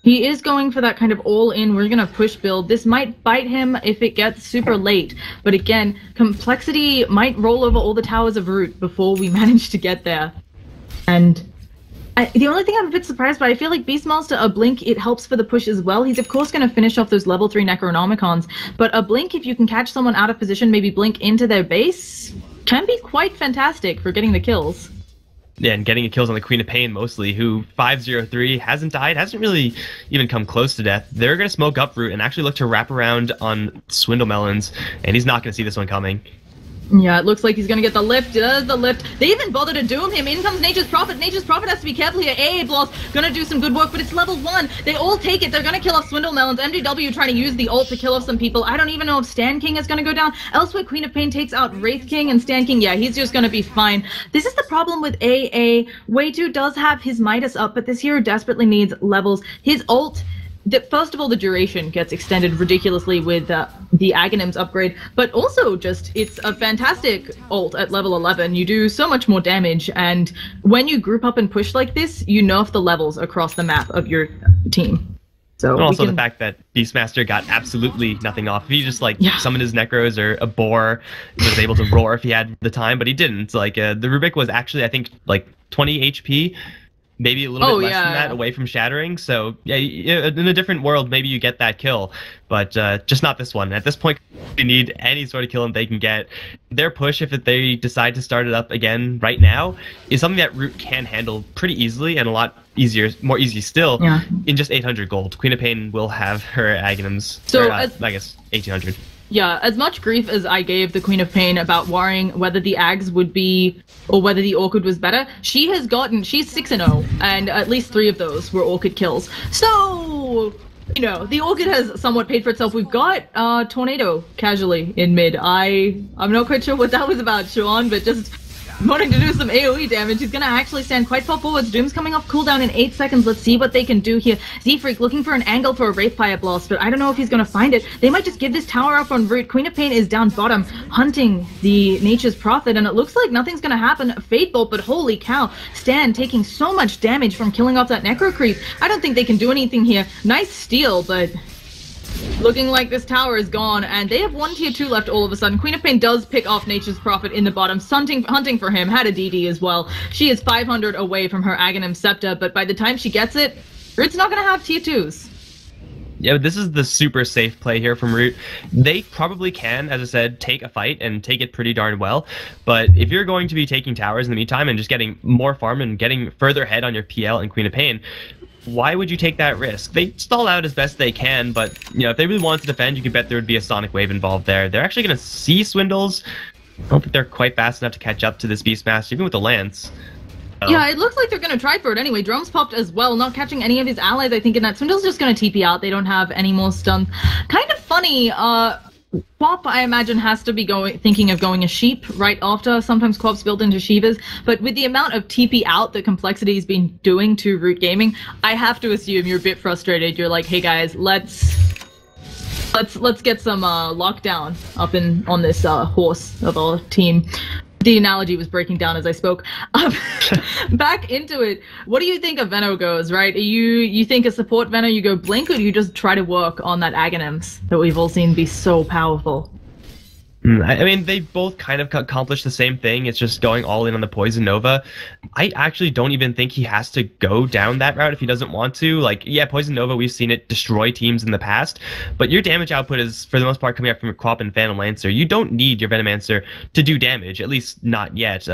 He is going for that kind of all-in, we're gonna push build. This might bite him if it gets super late, but again, Complexity might roll over all the towers of Root before we manage to get there. And the only thing I'm a bit surprised by, I feel like Beastmaster, a blink, it helps for the push as well. He's of course going to finish off those level 3 Necronomicons, but a blink, if you can catch someone out of position, maybe blink into their base, can be quite fantastic for getting the kills. Yeah, and getting kills on the Queen of Pain mostly, who 503 hasn't died, hasn't really even come close to death. They're going to smoke up Root and actually look to wrap around on Swindle Melons, and he's not going to see this one coming. Yeah, it looks like he's gonna get the lift. Does the lift. They even bother to doom him. In comes Nature's Prophet. Nature's Prophet has to be careful here. AA Bloss gonna do some good work, but it's level 1. They all take it. They're gonna kill off Swindle Melons. MDW trying to use the ult to kill off some people. I don't even know if Stan King is gonna go down. Elsewhere, Queen of Pain takes out Wraith King, and Stan King, yeah, he's just gonna be fine. This is the problem with AA. Way2 does have his Midas up, but this hero desperately needs levels. His ult, first of all, the duration gets extended ridiculously with the Aghanims upgrade, but also just, it's a fantastic ult at level 11. You do so much more damage, and when you group up and push like this, you nerf the levels across the map of your team. So and also the fact that Beastmaster got absolutely nothing off. If he just summoned his Necros or a Boar, he was able to roar if he had the time, but he didn't. Like the Rubik was actually, I think, like 20 HP. Maybe a little bit less than that away from shattering. So yeah, in a different world, maybe you get that kill, but just not this one. At this point, they need any sort of kill that they can get. Their push, if they decide to start it up again right now, is something that Root can handle pretty easily, and a lot easier, more easy still, in just 800 gold. Queen of Pain will have her Aghanims, so I guess 1800. Yeah, as much grief as I gave the Queen of Pain about worrying whether the Ags would be, or whether the Orchid was better, she's 6-0, and at least 3 of those were Orchid kills. So, you know, the Orchid has somewhat paid for itself. We've got Tornado casually in mid. I'm not quite sure what that was about, Sean, but just wanting to do some AoE damage. He's gonna actually stand quite far forwards. Doom's coming off cooldown in 8 seconds. Let's see what they can do here. Z-Freak looking for an angle for a Wraithfire Blast, but I don't know if he's gonna find it. They might just give this tower up on Root. Queen of Pain is down bottom, hunting the Nature's Prophet, and it looks like nothing's gonna happen. Fate Bolt, but holy cow. Stan taking so much damage from killing off that Necro Creep. I don't think they can do anything here. Nice steal, but looking like this tower is gone, and they have 1 tier 2 left all of a sudden. Queen of Pain does pick off Nature's Prophet in the bottom, hunting for him, had a DD as well. She is 500 away from her Aghanim Scepter, but by the time she gets it, Root's not going to have tier 2s. Yeah, this is the super safe play here from Root. They probably can, as I said, take a fight and take it pretty darn well, but if you're going to be taking towers in the meantime and just getting more farm and getting further ahead on your PL and Queen of Pain, why would you take that risk? They stall out as best they can, but you know, if they really wanted to defend, you could bet there would be a Sonic Wave involved there. They're actually going to see Swindles. I don't think they're quite fast enough to catch up to this Beastmaster, even with the Lance. Yeah, it looks like they're going to try for it anyway. Drums popped as well, not catching any of his allies, I think, in that. Swindle's just going to TP out. They don't have any more stuns. Kind of funny, Quap, I imagine, has to be thinking of going a sheep right after. Sometimes Quap's built into Shivas, but with the amount of TP out that Complexity's been doing to Root Gaming, I have to assume you're a bit frustrated. You're like, hey guys, let's get some lockdown up on this horse of a team. The analogy was breaking down as I spoke. Back into it. What do you think a Veno goes, right? You think a support Veno, you go Blink, or do you just try to work on that Aghanims that we've all seen be so powerful? I mean, they both kind of accomplish the same thing. It's just going all in on the Poison Nova. I actually don't even think he has to go down that route if he doesn't want to. Like, yeah, Poison Nova, we've seen it destroy teams in the past, but your damage output is, for the most part, coming up from your Quap and Phantom Lancer. You don't need your Venomancer to do damage, at least not yet.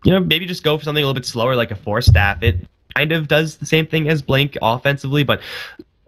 Maybe just go for something a little bit slower, like a Force Staff. It kind of does the same thing as Blink offensively, but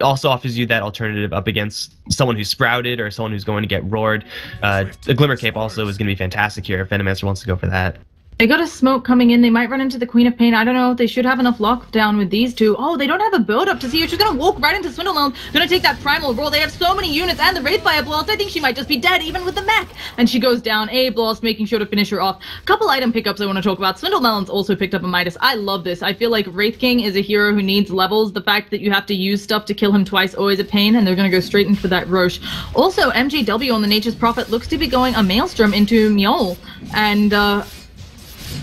also offers you that alternative up against someone who's sprouted or someone who's going to get roared. A Glimmer Cape also is going to be fantastic here if Venomancer wants to go for that. They got a smoke coming in. They might run into the Queen of Pain. I don't know. They should have enough lockdown with these two. Oh, they don't have a build up to see her. She's going to walk right into Swindle. Going to take that primal roll. They have so many units and the Wraithfire Blast. I think she might just be dead even with the mech. And she goes down. A Blast making sure to finish her off. Couple item pickups I want to talk about. Swindle Melon's also picked up a Midas. I love this. I feel like Wraith King is a hero who needs levels. The fact that you have to use stuff to kill him twice always a pain, and they're going to go straight in for that Roche. Also, MJW on the Nature's Prophet looks to be going a Maelstrom into Mjol. And,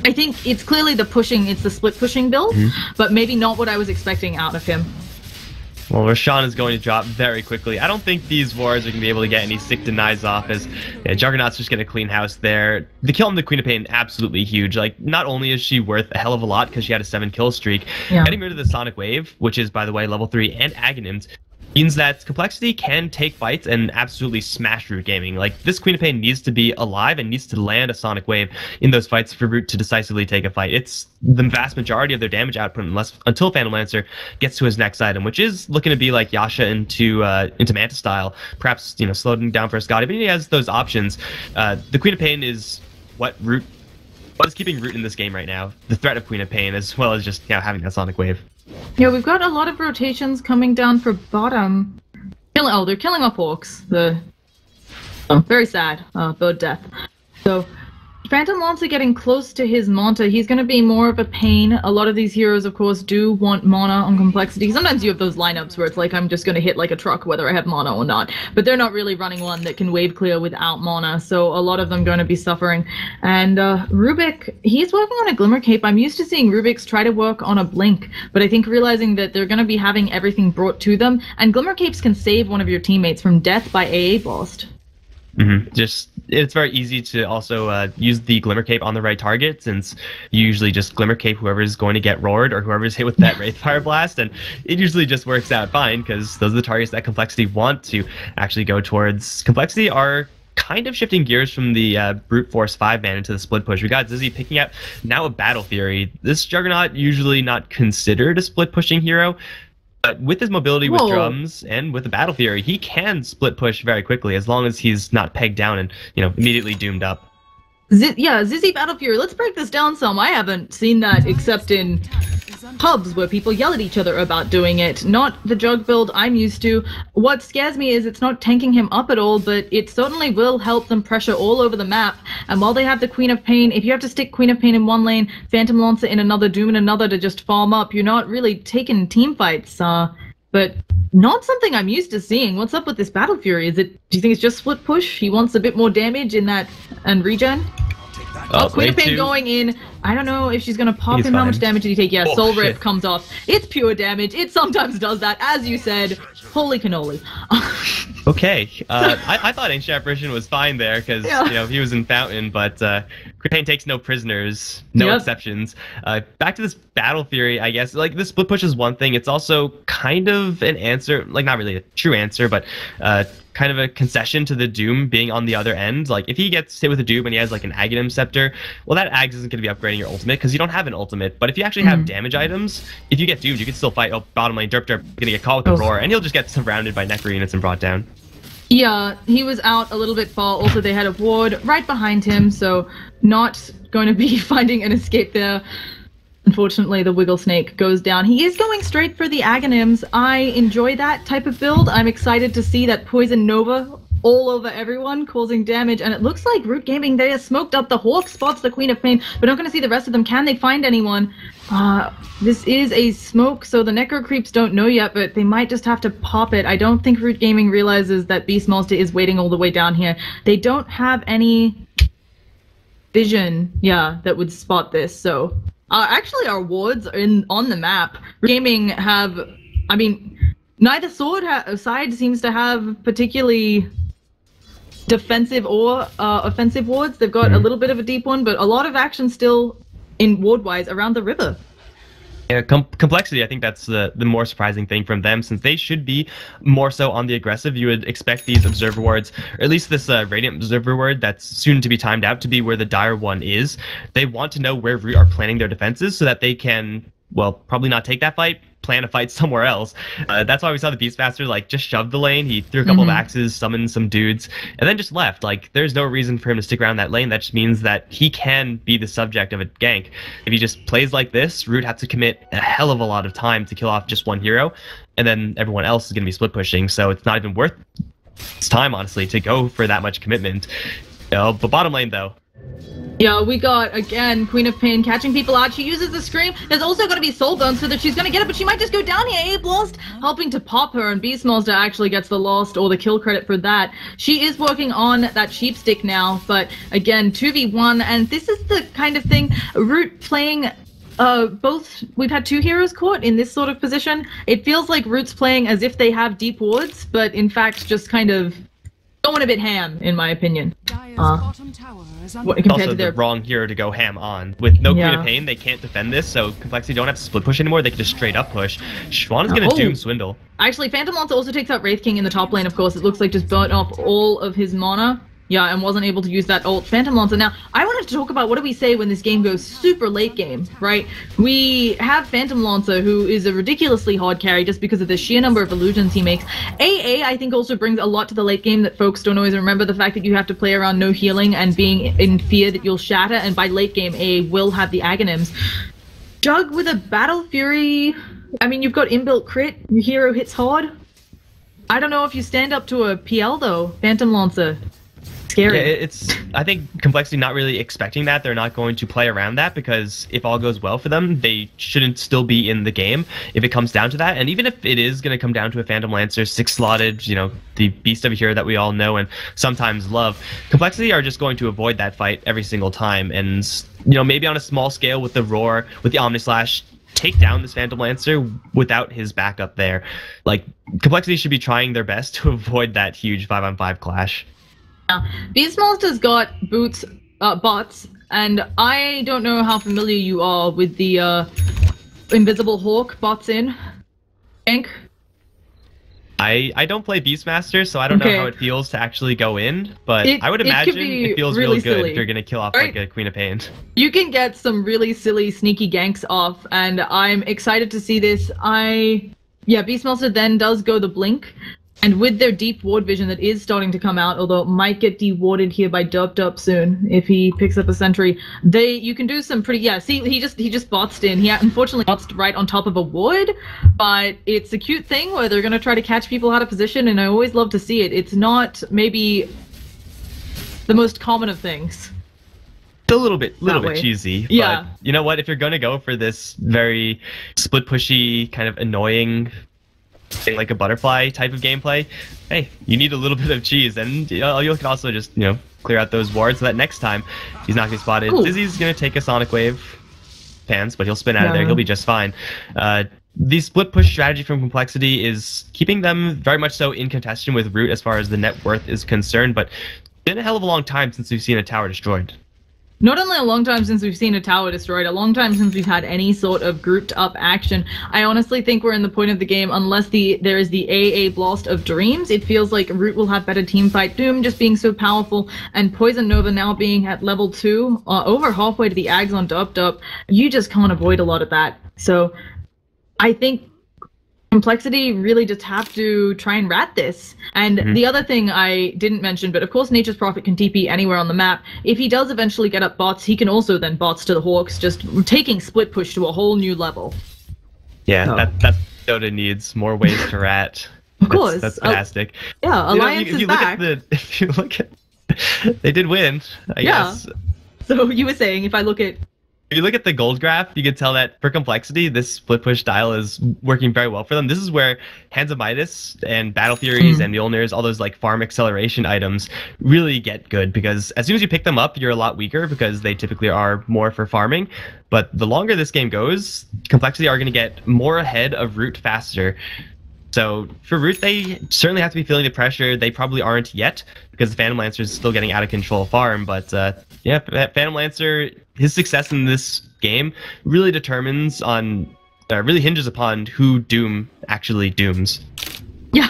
I think it's clearly it's the split pushing build, but maybe not what I was expecting out of him. Well, Roshan is going to drop very quickly. I don't think these wards are going to be able to get any sick denies off, as Juggernaut's just going to clean house there. The kill on the Queen of Pain, absolutely huge. Like, not only is she worth a hell of a lot because she had a 7-kill streak, getting rid of the Sonic Wave, which is, by the way, level 3, and Aghanims, means that Complexity can take fights and absolutely smash Root Gaming. Like, this Queen of Pain needs to be alive and needs to land a Sonic Wave in those fights for Root to decisively take a fight. It's the vast majority of their damage output until Phantom Lancer gets to his next item, which is looking to be like Yasha into Manta style. Perhaps, slowing down for Scotty, but he has those options. The Queen of Pain is what is keeping Root in this game right now. The threat of Queen of Pain, as well as just having that Sonic Wave. Yeah, we've got a lot of rotations coming down for bottom. They're killing off Orcs. Very sad. Bird death. So, Phantom Lancer getting close to his Manta. He's going to be more of a pain. A lot of these heroes, of course, do want mana on Complexity. Sometimes you have those lineups where it's like, I'm just going to hit like a truck whether I have mana or not. But they're not really running one that can wave clear without mana, so a lot of them going to be suffering. And Rubik, he's working on a Glimmer Cape. I'm used to seeing Rubiks try to work on a Blink, but I think realizing that they're going to be having everything brought to them, and Glimmer Capes can save one of your teammates from death by AA Blast. It's very easy to also use the Glimmer Cape on the right target, since you usually just Glimmer Cape whoever's going to get roared or whoever's hit with that Wraithfire Blast, and it usually just works out fine because those are the targets that Complexity want to actually go towards. Complexity are kind of shifting gears from the Brute Force 5-man into the split push. We got Zizzy picking up now a Battle Fury. This Juggernaut usually not considered a split pushing hero. But with his mobility with drums and with the Battle Fury, he can split push very quickly as long as he's not pegged down and, immediately doomed up. Zizzy Battle Fury. Let's break this down some. I haven't seen that except in pubs where people yell at each other about doing it. Not the jug build I'm used to. What scares me is it's not tanking him up at all, but it certainly will help them pressure all over the map. And while they have the Queen of Pain, if you have to stick Queen of Pain in one lane, Phantom Lancer in another, Doom in another to just farm up, you're not really taking team fights. But not something I'm used to seeing. What's up with this Battle Fury? Do you think it's just split push? He wants a bit more damage in that and regen? Queen of Pain going in. I don't know if she's going to pop him. How much damage did he take? Yeah, Soul Rip comes off. It's pure damage. It sometimes does that. As you said, holy cannoli. Okay. I thought Ancient Apparition was fine there because, he was in Fountain, but Queen of Pain takes no prisoners, no exceptions. Back to this Battle Fury, I guess. Like, this split push is one thing. It's also kind of an answer, like, not really a true answer, but kind of a concession to the Doom being on the other end. Like, if he gets hit with a Doom and he has like an Aghanim Scepter, well, that Ags isn't going to be upgrading your ultimate because you don't have an ultimate. But if you actually have damage items, if you get Doomed, you can still fight. Bottom lane, Derp gonna get caught with the Roar, and he'll just get surrounded by Necro units and brought down. Yeah, he was out a little bit far. Also, they had a ward right behind him, so not going to be finding an escape there. Unfortunately, the Wiggle Snake goes down. He is going straight for the Aghanims. I enjoy that type of build. I'm excited to see that Poison Nova all over everyone, causing damage. And it looks like Root Gaming, they have smoked up the Hawk, spots the Queen of Pain, but not going to see the rest of them. Can they find anyone? This is a smoke, so the Necro Creeps don't know yet, but they might just have to pop it. I don't think Root Gaming realizes that Beastmaster is waiting all the way down here. They don't have any vision, that would spot this, so... actually, our wards are on the map. Gaming have, neither side seems to have particularly defensive or offensive wards. They've got a little bit of a deep one, but a lot of action still in ward-wise around the river. Yeah, complexity, I think that's the more surprising thing from them, since they should be more so on the aggressive. You would expect these observer wards, or at least this radiant observer ward that's soon to be timed out, to be where the dire one is. They want to know where Root are planning their defenses so that they can, well, probably not take that fight, plan a fight somewhere else. That's why we saw the Beastmaster like just shove the lane. He threw a couple of axes, summoned some dudes, and then just left. Like, there's no reason for him to stick around that lane. That just means that he can be the subject of a gank. If he just plays like this, Root has to commit a hell of a lot of time to kill off just one hero, and then everyone else is going to be split pushing, so it's not even worth its time, honestly, to go for that much commitment. But bottom lane, though, Yeah, we got, again, Queen of Pain catching people out. She uses the Scream. There's also going to be Soul Burn so that she's going to get it, but she might just go down here. A Blast helping to pop her, and Beastmaster actually gets the lost or the kill credit for that. She is working on that sheep stick now, but again, 2v1, and this is the kind of thing Root playing both. We've had two heroes caught in this sort of position. It feels like Root's playing as if they have deep wards, but in fact just kind of going a bit ham, in my opinion. Bottom tower is under Compared also to their the wrong hero to go ham on. With no Queen Yeah. of Pain, they can't defend this, so Complexity don't have to split push anymore. They can just straight up push. Schwann is going to Oh. doom Swindle. Actually, Phantom Lancer also takes out Wraith King in the top lane, of course. It looks like just burnt off all of his mana. Yeah, and wasn't able to use that ult. Phantom Lancer. Now, I wanted to talk about what do we say when this game goes super late game, right? We have Phantom Lancer, who is a ridiculously hard carry just because of the sheer number of illusions he makes. AA, I think, also brings a lot to the late game that folks don't always remember. The fact that you have to play around no healing and being in fear that you'll shatter, and by late game, AA will have the Aghanims. Jug with a Battle Fury. I mean, you've got inbuilt crit. Your hero hits hard. I don't know if you stand up to a PL, though. Phantom Lancer. Scary. Yeah, I think Complexity not really expecting that. They're not going to play around that, because if all goes well for them, they shouldn't still be in the game if it comes down to that. And even if it is going to come down to a Phantom Lancer, 6-slotted, the beast of a hero that we all know and sometimes love, Complexity are just going to avoid that fight every single time. And, maybe on a small scale with the Roar, with the Omnislash, take down this Phantom Lancer without his backup there. Like, Complexity should be trying their best to avoid that huge 5-on-5 clash. Beastmaster's got bots, and I don't know how familiar you are with the Invisible Hawk bots in Gank. I don't play Beastmaster, so I don't know how it feels to actually go in, but I would imagine it feels really real good silly. if you're going to kill off Right? like a Queen of Pain. You can get some really silly, sneaky ganks off, and I'm excited to see this. Beastmaster then does go the Blink, and with their deep ward vision that is starting to come out, although it might get de-warded here by DotA soon if he picks up a sentry, you can do some pretty, see, he just botsed in. He unfortunately botsed right on top of a ward, but it's a cute thing where they're going to try to catch people out of position, and I always love to see it. It's not maybe the most common of things. It's a little bit way. cheesy, Yeah. but you know what? If you're going to go for this very split pushy, kind of annoying thing like a butterfly type of gameplay, hey, you need a little bit of cheese, and you can also just clear out those wards so that next time he's not gonna be spotted. Ooh. Dizzy's gonna take a Sonic Wave pants, but he'll spin out of there. He'll be just fine. The split push strategy from Complexity is keeping them very much so in contention with Root as far as the net worth is concerned, but it's been a hell of a long time since we've seen a tower destroyed. Not only a long time since we've seen a tower destroyed, a long time since we've had any sort of grouped up action. I honestly think we're in the point of the game, unless there is the AA Blast of Dreams, it feels like Root will have better teamfight. Doom just being so powerful, and Poison Nova now being at level 2, over halfway to the Ags on DotA, you just can't avoid a lot of that. So I think Complexity really just have to try and rat this. And the other thing I didn't mention, but of course Nature's Prophet can TP anywhere on the map. If he does eventually get up bots, he can also then bots to the Hawks, just taking split push to a whole new level. Yeah, that Dota needs more ways to rat. Of course. That's fantastic. Yeah, Alliance is back. If you look at they did win, I guess. So you were saying, if you look at the gold graph, you can tell that for Complexity, this split push style is working very well for them. This is where Hands of Midas and Battle Furies and Mjolnirs, all those like farm acceleration items, really get good, because as soon as you pick them up, you're a lot weaker because they typically are more for farming. But the longer this game goes, Complexity are going to get more ahead of Root faster. So for Root, they certainly have to be feeling the pressure. They probably aren't yet because the Phantom Lancer is still getting out of control farm. But yeah, Phantom Lancer, his success in this game really determines on, really hinges upon who Doom actually dooms. Yeah.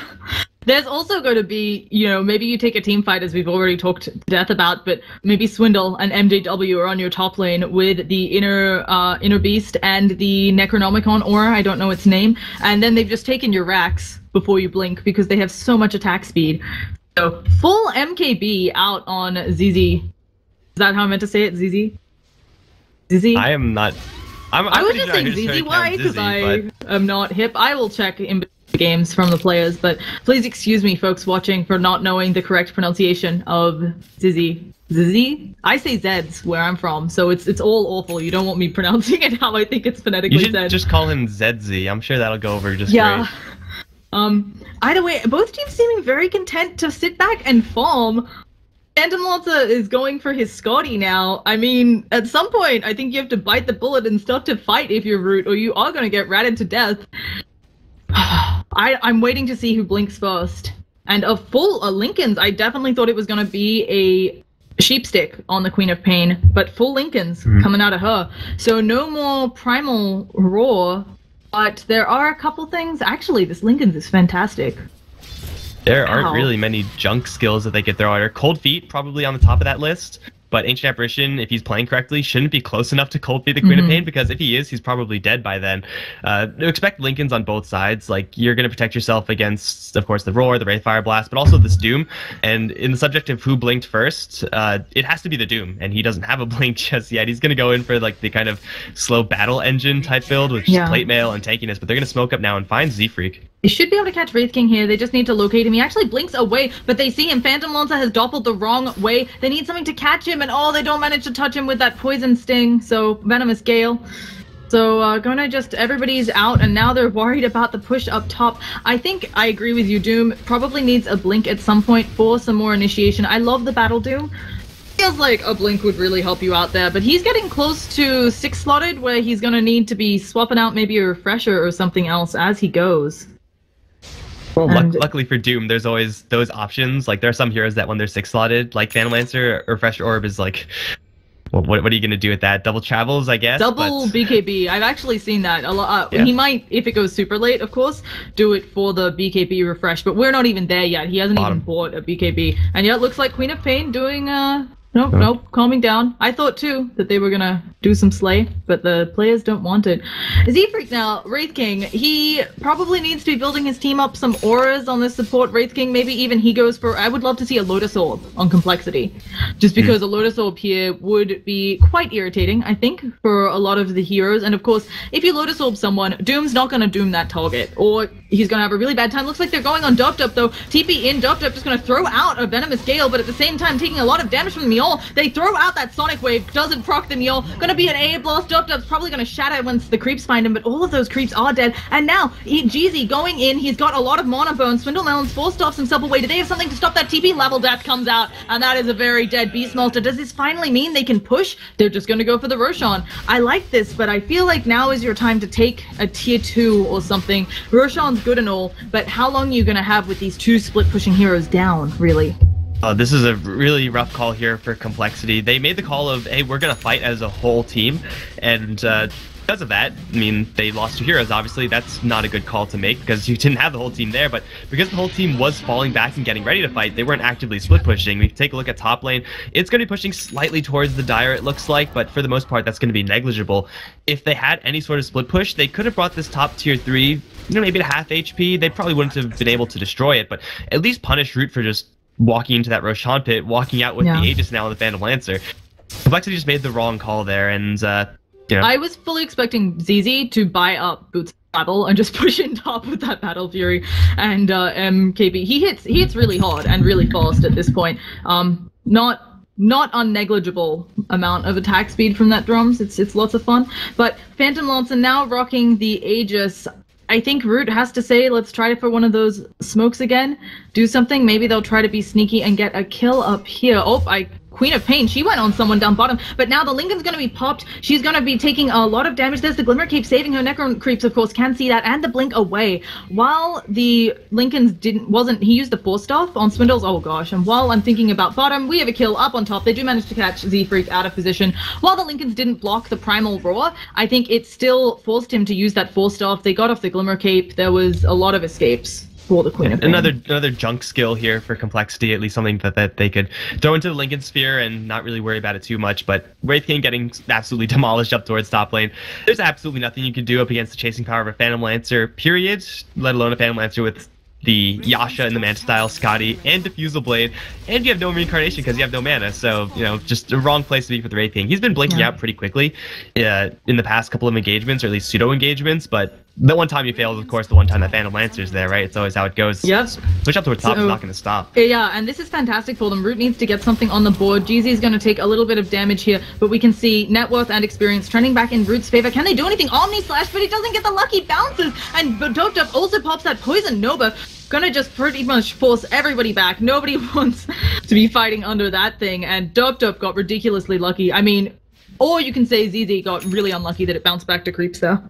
There's also going to be, you know, maybe you take a team fight, as we've already talked to death about, but maybe Swindle and MJW are on your top lane with the Inner Beast and the Necronomicon aura, I don't know its name, and then they've just taken your racks before you blink because they have so much attack speed. So, full MKB out on ZZ. Is that how I meant to say it, ZZ? ZZ? I am not... I was just saying ZZY because I am not hip. I will check in games from the players, but please excuse me, folks watching, for not knowing the correct pronunciation of Zizzy. Zizzy? I say Zeds where I'm from, so it's all awful. You don't want me pronouncing it how I think it's phonetically said. You should just call him Zedzy. I'm sure that'll go over just great. Either way, both teams seeming very content to sit back and farm. Phantom Lancer is going for his Scotty now. I mean, at some point, I think you have to bite the bullet and start to fight if you're Root, or you are going to get ratted to death. I'm waiting to see who blinks first. And a full Lincoln's, I definitely thought it was going to be a Sheepstick on the Queen of Pain, but full Lincoln's coming out of her. So no more Primal Roar, but there are a couple things. Actually, this Lincoln's is fantastic. There aren't really many junk skills that they could throw at her. Cold Feet probably on the top of that list. But Ancient Apparition, if he's playing correctly, shouldn't be close enough to Cold Feet the Queen of Pain, because if he is, he's probably dead by then. Expect Lincolns on both sides. Like, you're going to protect yourself against, of course, the Roar, the Wraithfire Blast, but also this Doom. And in the subject of who blinked first, it has to be the Doom, and he doesn't have a blink just yet. He's going to go in for like the kind of slow battle engine type build with plate mail and tankiness, but they're going to smoke up now and find Z-Freak. They should be able to catch Wraith King here. They just need to locate him. He actually blinks away, but they see him. Phantom Lancer has doppeled the wrong way. They need something to catch him, and they don't manage to touch him with that Poison Sting, so Venomous Gale. So, gonna just, everybody's out, and now they're worried about the push up top. I think I agree with you, Doom probably needs a blink at some point for some more initiation. I love the Battle Doom. Feels like a blink would really help you out there, but he's getting close to 6 slotted, where he's gonna need to be swapping out maybe a refresher or something else as he goes. Well, luckily for Doom, there's always those options. Like, there are some heroes that when they're 6 slotted, like Phantom Lancer or Refresher Orb is like, well, what are you going to do with that? Double travels, I guess? Double BKB. I've actually seen that a lot. He might, if it goes super late, of course, do it for the BKB refresh, but we're not even there yet. He hasn't even bought a BKB. And yeah, it looks like Queen of Pain doing, Nope, calming down. I thought too that they were gonna do some slay, but the players don't want it. Z-Freak now, Wraith King, he probably needs to be building his team up some auras on this support Wraith King. Maybe even he goes for, I would love to see a Lotus Orb on Complexity. Just because a Lotus Orb here would be quite irritating, I think, for a lot of the heroes. And of course, if you Lotus Orb someone, Doom's not gonna doom that target, or he's gonna have a really bad time. Looks like they're going on DotA though. TP in, DotA just gonna throw out a Venomous Gale, but at the same time taking a lot of damage from the Mule. They throw out that Sonic Wave, doesn't proc the Mule. Gonna be an A blast. DotA's probably gonna shatter once the creeps find him, but all of those creeps are dead. And now, Jeezy going in, he's got a lot of mana burn. Swindle Melons forced off himself away. Do they have something to stop that TP? Level Death comes out, and that is a very dead Beast Melter. Does this finally mean they can push? They're just gonna go for the Roshan. I like this, but I feel like now is your time to take a tier 2 or something. Roshan's good and all, but how long are you gonna have with these 2 split pushing heroes down, really? This is a really rough call here for Complexity. They made the call of, hey, we're going to fight as a whole team, and because of that, I mean, they lost 2 heroes. Obviously, that's not a good call to make because you didn't have the whole team there, but because the whole team was falling back and getting ready to fight, they weren't actively split pushing. We take a look at top lane. It's going to be pushing slightly towards the Dire, it looks like, but for the most part, that's going to be negligible. If they had any sort of split push, they could have brought this top tier 3, maybe at half HP. They probably wouldn't have been able to destroy it, but at least punish Root for just walking into that Roshan pit, walking out with the Aegis now and the Phantom Lancer. Complexity just made the wrong call there, and I was fully expecting ZZ to buy up Boots Battle and just push in top with that Battle Fury and MKB. He hits really hard and really fast at this point. Not unnegligible amount of attack speed from that drums. It's lots of fun. But Phantom Lancer now rocking the Aegis. I think Root has to say, let's try for one of those smokes again. Do something. Maybe they'll try to be sneaky and get a kill up here. Oh, I Queen of Pain. She went on someone down bottom, but now the Lincoln's going to be popped. She's going to be taking a lot of damage. There's the Glimmer Cape saving her. Necro Creeps, of course, can see that, and the Blink away. While the Lincoln's he used the Force Staff on Swindles. Oh gosh, and while I'm thinking about bottom, we have a kill up on top. They do manage to catch Z-Freak out of position. While the Lincolns didn't block the Primal Roar, I think it still forced him to use that Force Staff. They got off the Glimmer Cape. There was a lot of escapes for the Queen of Pain. Another junk skill here for Complexity, at least something that they could throw into the Lincoln Sphere and not really worry about it too much. But Wraith King getting absolutely demolished up towards top lane. There's absolutely nothing you can do up against the chasing power of a Phantom Lancer, period, let alone a Phantom Lancer with the Yasha and the Manta Style, Scotty, and Diffusal Blade, and you have no Reincarnation because you have no mana, so, you know, just the wrong place to be for the Wraith King. He's been blinking out pretty quickly in the past couple of engagements, or at least pseudo-engagements, but the one time you fail is, of course, the one time that Phantom Lancer's there, right? It's always how it goes. Yep. Push up towards top is not going to stop. Yeah, and this is fantastic for them. Root needs to get something on the board. Jeezy's going to take a little bit of damage here, but we can see net worth and experience trending back in Root's favor. Can they do anything? Omni Slash, but he doesn't get the lucky bounces, and DotA also pops that Poison Nova. Gonna just pretty much force everybody back. Nobody wants to be fighting under that thing, and DotA got ridiculously lucky. I mean, or you can say ZZ got really unlucky that it bounced back to creeps there.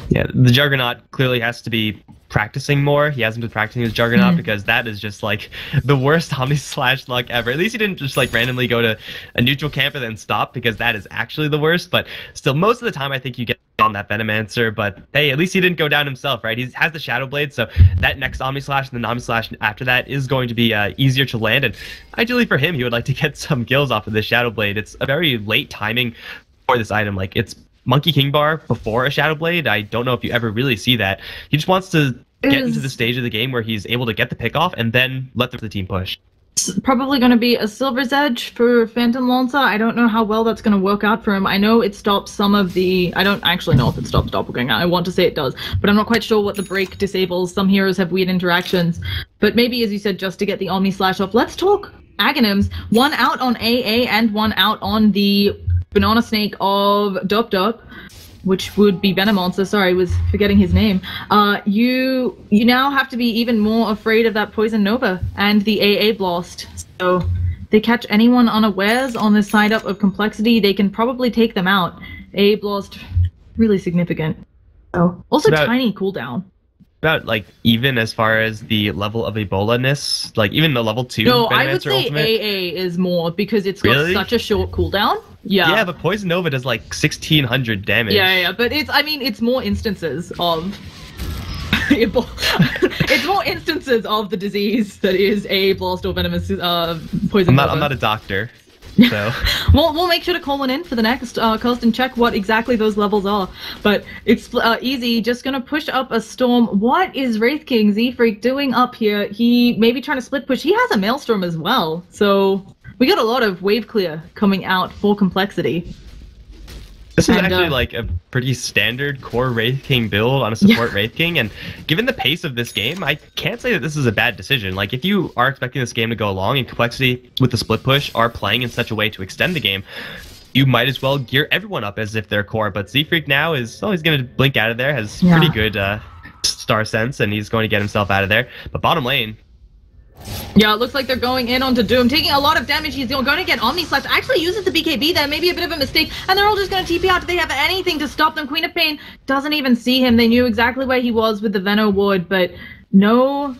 Yeah, the Juggernaut clearly has to be practicing more. He hasn't been practicing his Juggernaut because that is just like the worst Omni Slash luck ever. At least he didn't just like randomly go to a neutral camp and then stop, because that is actually the worst. But still, most of the time I think you get on that Venomancer, but hey, at least he didn't go down himself, right? He has the Shadow Blade, so that next Omni Slash and the Omni Slash after that is going to be easier to land, and ideally for him, he would like to get some kills off of the Shadow Blade. It's a very late timing for this item. Like, it's Monkey King Bar before a Shadow Blade. I don't know if you ever really see that. He just wants to get into the stage of the game where he's able to get the pick off and then let the team push. It's probably going to be a Silver's Edge for Phantom Lancer. I don't know how well that's going to work out for him. I know it stops some of the... I don't actually know if it stops Doppelganger. I want to say it does, but I'm not quite sure what the break disables. Some heroes have weird interactions. But maybe, as you said, just to get the Omni Slash off. Let's talk Aghanims. One out on AA and one out on the Banana Snake of DotA, which would be Venomancer. Sorry, I was forgetting his name. You now have to be even more afraid of that Poison Nova and the AA Blast. So they catch anyone unawares on this side up of Complexity, they can probably take them out. AA Blast, really significant. So also tiny cooldown. About like even as far as the level of Ebola-ness, like even the level 2 No, I would Venomancer say Ultimate. AA is more because it's got such a short cooldown. Yeah, but Poison Nova does like 1600 damage. Yeah, but it's more instances of it's more instances of the disease that is AA Blast or Venomous Poison Nova. I'm not a doctor. So we'll make sure to call one in for the next cast and check what exactly those levels are. But it's easy. Just gonna push up a storm. What is Wraith King Z-Freak doing up here? He may be trying to split push. He has a Maelstrom as well. So we got a lot of wave clear coming out for Complexity. This is actually like a pretty standard core Wraith King build on a support Wraith King, and given the pace of this game, I can't say that this is a bad decision. Like, if you are expecting this game to go along and Complexity with the split push are playing in such a way to extend the game, you might as well gear everyone up as if they're core. But Z-Freak now is always going to blink out of there, has pretty good star sense, and he's going to get himself out of there. But bottom lane, yeah, it looks like they're going in onto Doom, taking a lot of damage. He's going to get Omni Slash. Actually uses the BKB there, maybe a bit of a mistake, and they're all just going to TP out. Do they have anything to stop them? Queen of Pain doesn't even see him. They knew exactly where he was with the Veno Ward, but no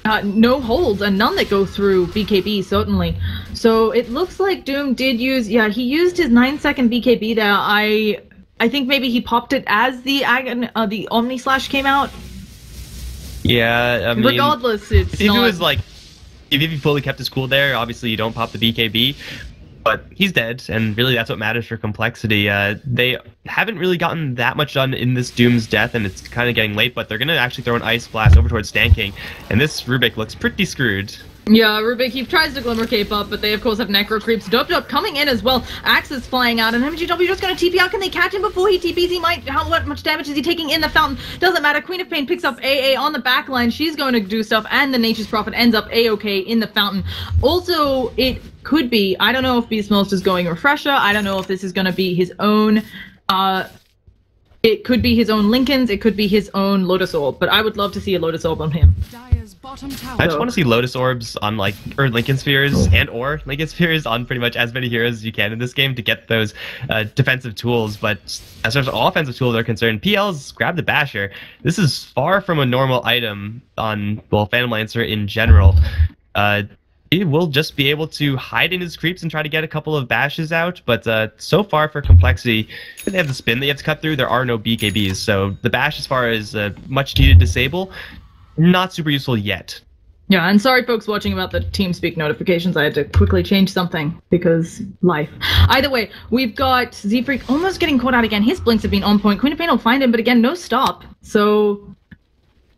holds, and none that go through BKB, certainly. So it looks like Doom did use, he used his 9-second BKB there. I think maybe he popped it as the Omni Slash came out. Yeah, I mean, regardless, it's if it was like, if he fully kept his cool there, obviously you don't pop the BKB, but he's dead, and really that's what matters for Complexity. They haven't really gotten that much done in this Doom's death, and it's kind of getting late, but they're going to actually throw an Ice Blast over towards Stan King, and this Rubik looks pretty screwed. Yeah, Rubik, he tries to Glimmer Cape up, but they of course have Necro Creeps. DotA coming in as well. Axe is flying out, and MGW just going to TP out. Can they catch him before he TPs? He might. What much damage is he taking in the fountain? Doesn't matter. Queen of Pain picks up AA on the back line. She's going to do stuff, and the Nature's Prophet ends up A-OK in the fountain. Also, it could be, I don't know if Beastmost is going Refresher. I don't know if this is going to be his own, it could be his own Lincolns. It could be his own Lotus Orb, but I would love to see a Lotus Orb on him. bottom tower. I just want to see Lotus Orbs on or Lincoln Spheres or Lincoln Spheres on pretty much as many heroes as you can in this game to get those defensive tools. But as far as offensive tools are concerned, PL's grab the Basher. This is far from a normal item on, well, Phantom Lancer in general. He will just be able to hide in his creeps and try to get a couple of bashes out, but so far for complexity, they have the spin that you have to cut through. There are no BKBs, so the bash, as far as much needed disable, not super useful yet. Yeah, and sorry folks watching about the TeamSpeak notifications. I had to quickly change something because life. Either way, we've got Z-Freak almost getting caught out again. His blinks have been on point. Queen of Pain will find him, but again, no stop. So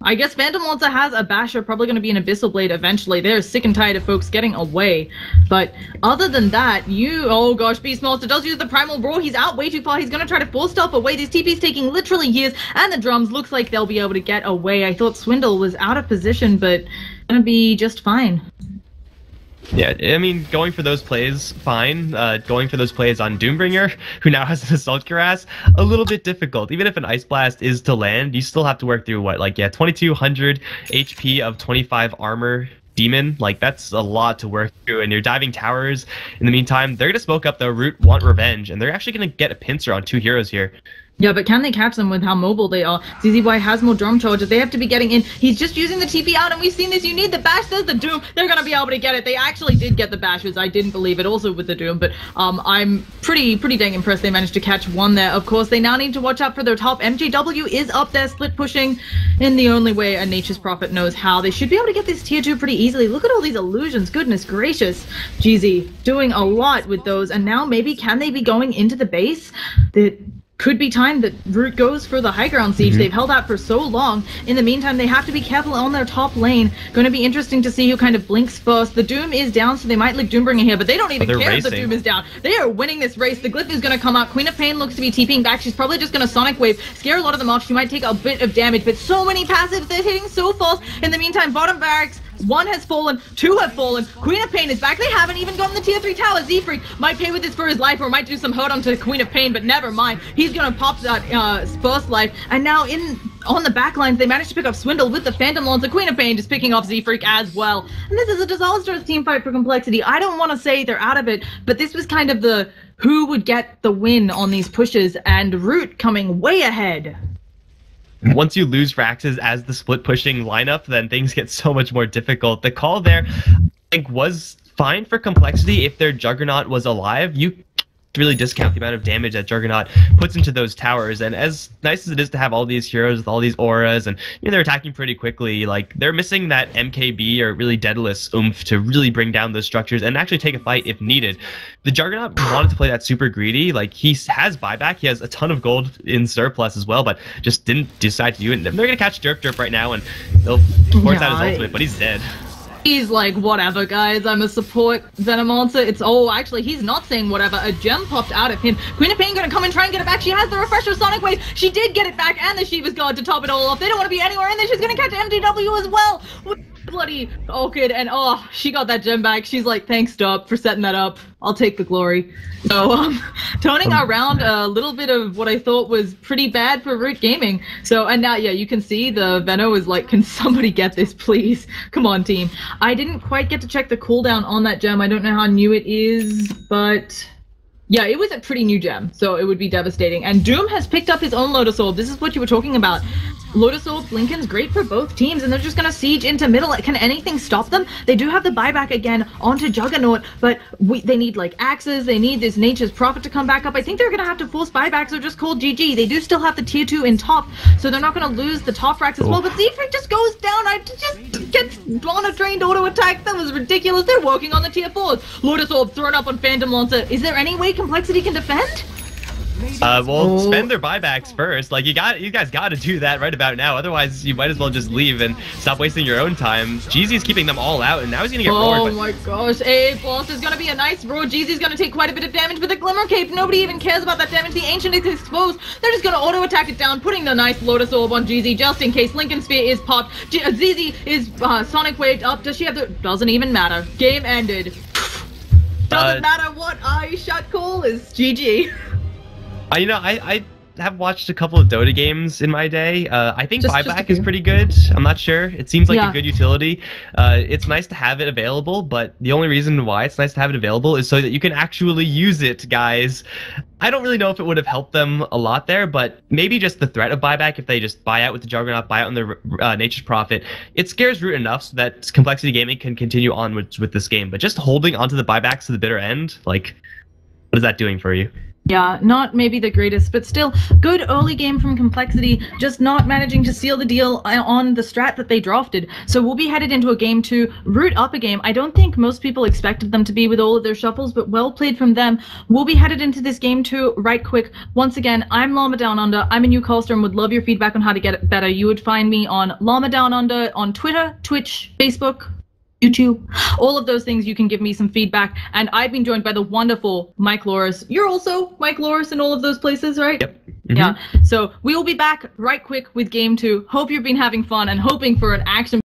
I guess Phantom Lancer has a basher, probably going to be an Abyssal Blade eventually. They're sick and tired of folks getting away. But other than that, oh gosh, Beastmaster does use the Primal Brawl. He's out way too far. He's going to try to force stuff away. This TP's taking literally years, and the drums looks like they'll be able to get away. I thought Swindle was out of position, but going to be just fine. Yeah, I mean, going for those plays, fine. Going for those plays on Doombringer, who now has an Assault Cuirass, a little bit difficult. Even if an Ice Blast is to land, you still have to work through, 2200 HP of 25 armor demon. That's a lot to work through, and you're diving towers. In the meantime, they're going to smoke up the Root, want revenge, and they're actually going to get a pincer on 2 heroes here. Yeah, but can they catch them with how mobile they are? ZZY has more drum charges. They have to be getting in. He's just using the TP out, and we've seen this. You need the bash. There's the Doom. They're going to be able to get it. They actually did get the bashes. I didn't believe it also with the Doom, but I'm pretty dang impressed they managed to catch one there. Of course, they now need to watch out for their top. MJW is up there split pushing in the only way a Nature's Prophet knows how. They should be able to get this tier 2 pretty easily. Look at all these illusions. Goodness gracious. GZ doing a lot with those, and now maybe can they be going into the base? Could be time that Root goes for the high ground siege. They've held out for so long. In the meantime, they have to be careful on their top lane. Going to be interesting to see who kind of blinks first. The Doom is down, so they might lick Doombringer here, but they don't even care if the Doom is down. They are winning this race. The Glyph is going to come out. Queen of Pain looks to be TPing back. She's probably just going to Sonic Wave, scare a lot of them off. She might take a bit of damage, but so many passives. They're hitting so fast. In the meantime, bottom barracks, 1 has fallen, 2 have fallen. Queen of Pain is back. They haven't even gotten the tier 3 tower. Z-Freak might pay with this for his life, or might do some hurt onto Queen of Pain, but never mind. He's gonna pop that first life. And now on the back lines, they managed to pick up Swindle with the Phantom Lancer. Queen of Pain just picking off Z-Freak as well. And this is a disastrous team fight for complexity. I don't want to say they're out of it, but this was kind of the who would get the win on these pushes, and Root coming way ahead. Once you lose Raxes as the split pushing lineup, then things get so much more difficult. The call there, I think, was fine for complexity. If their Juggernaut was alive, you really discount the amount of damage that Juggernaut puts into those towers. And as nice as it is to have all these heroes with all these auras, and they're attacking pretty quickly, they're missing that MKB or really Daedalus oomph to really bring down those structures and actually take a fight if needed. The Juggernaut wanted to play that super greedy. He has buyback, he has a ton of gold in surplus as well, but just didn't decide to do it. And they're gonna catch Derp right now, and they'll force out his ultimate, but he's dead. He's like, whatever, guys, I'm a support Venomancer. Actually, he's not saying whatever. A gem popped out of him. Queen of Pain gonna come and try and get it back. She has the refresher Sonic Wave. She did get it back, and the Shiva's Guard to top it all off. They don't want to be anywhere in there. She's gonna catch MDW as well. Bloody awkward, and she got that gem back. She's like, thanks, Dub, for setting that up. I'll take the glory. So, turning around a little bit of what I thought was pretty bad for Root Gaming. So, and now, yeah, you can see the Veno is like, can somebody get this, please? Come on, team. I didn't quite get to check the cooldown on that gem. I don't know how new it is, but yeah, it was a pretty new gem, so it would be devastating. And Doom has picked up his own Lotus Orb. This is what you were talking about. Lotus Orb, Lincoln's great for both teams, and they're just going to siege into middle. Can anything stop them? They do have the buyback again onto Juggernaut, but they need axes. They need this Nature's Prophet to come back up. I think they're going to have to force buybacks or just call GG. They do still have the tier 2 in top, so they're not going to lose the top racks as well. But Z-Freak just goes down. I just gets on a trained auto attack. That was ridiculous. They're working on the tier 4s. Lotus Orb thrown up on Phantom Lancer. Is there any way complexity can defend? Spend their buybacks first. You guys got to do that right about now. Otherwise, you might as well just leave and stop wasting your own time. Jeezy's keeping them all out, and now he's gonna get roared. Oh my gosh! A-Boss is gonna be a nice roar. Jeezy's gonna take quite a bit of damage, but the Glimmer Cape, nobody even cares about that damage. The Ancient is exposed. They're just gonna auto attack it down, putting the nice Lotus Orb on Jeezy just in case. Lincoln Sphere is popped. ZZ is Sonic Waved up. Does she have the? Doesn't even matter. Game ended. Doesn't matter what I shot call is GG. I have watched a couple of Dota games in my day. I think Just buyback a is few. pretty good. I'm not sure. It seems like Yeah. a good utility. It's nice to have it available, but the only reason why it's nice to have it available is so that you can actually use it, guys. I don't really know if it would have helped them a lot there, but maybe just the threat of buyback, if they just buy out with the Juggernaut, buy out on their Nature's Prophet, it scares Root enough so that Complexity Gaming can continue on with this game. But just holding onto the buybacks to the bitter end, like, what is that doing for you? Yeah, not maybe the greatest, but still good early game from Complexity, just not managing to seal the deal on the strat that they drafted. So we'll be headed into a game 2, Root up a game. I don't think most people expected them to be with all of their shuffles, but well played from them. We'll be headed into this game 2 right quick. Once again, I'm Llama Down Under. I'm a new caster and would love your feedback on how to get it better. You would find me on Llama Down Under on Twitter, Twitch, Facebook, YouTube, all of those things. You can give me some feedback. And I've been joined by the wonderful Mike Loris. You're also Mike Loris in all of those places, right? Yep. Mm-hmm. Yeah. So we will be back right quick with game 2. Hope you've been having fun and hoping for an action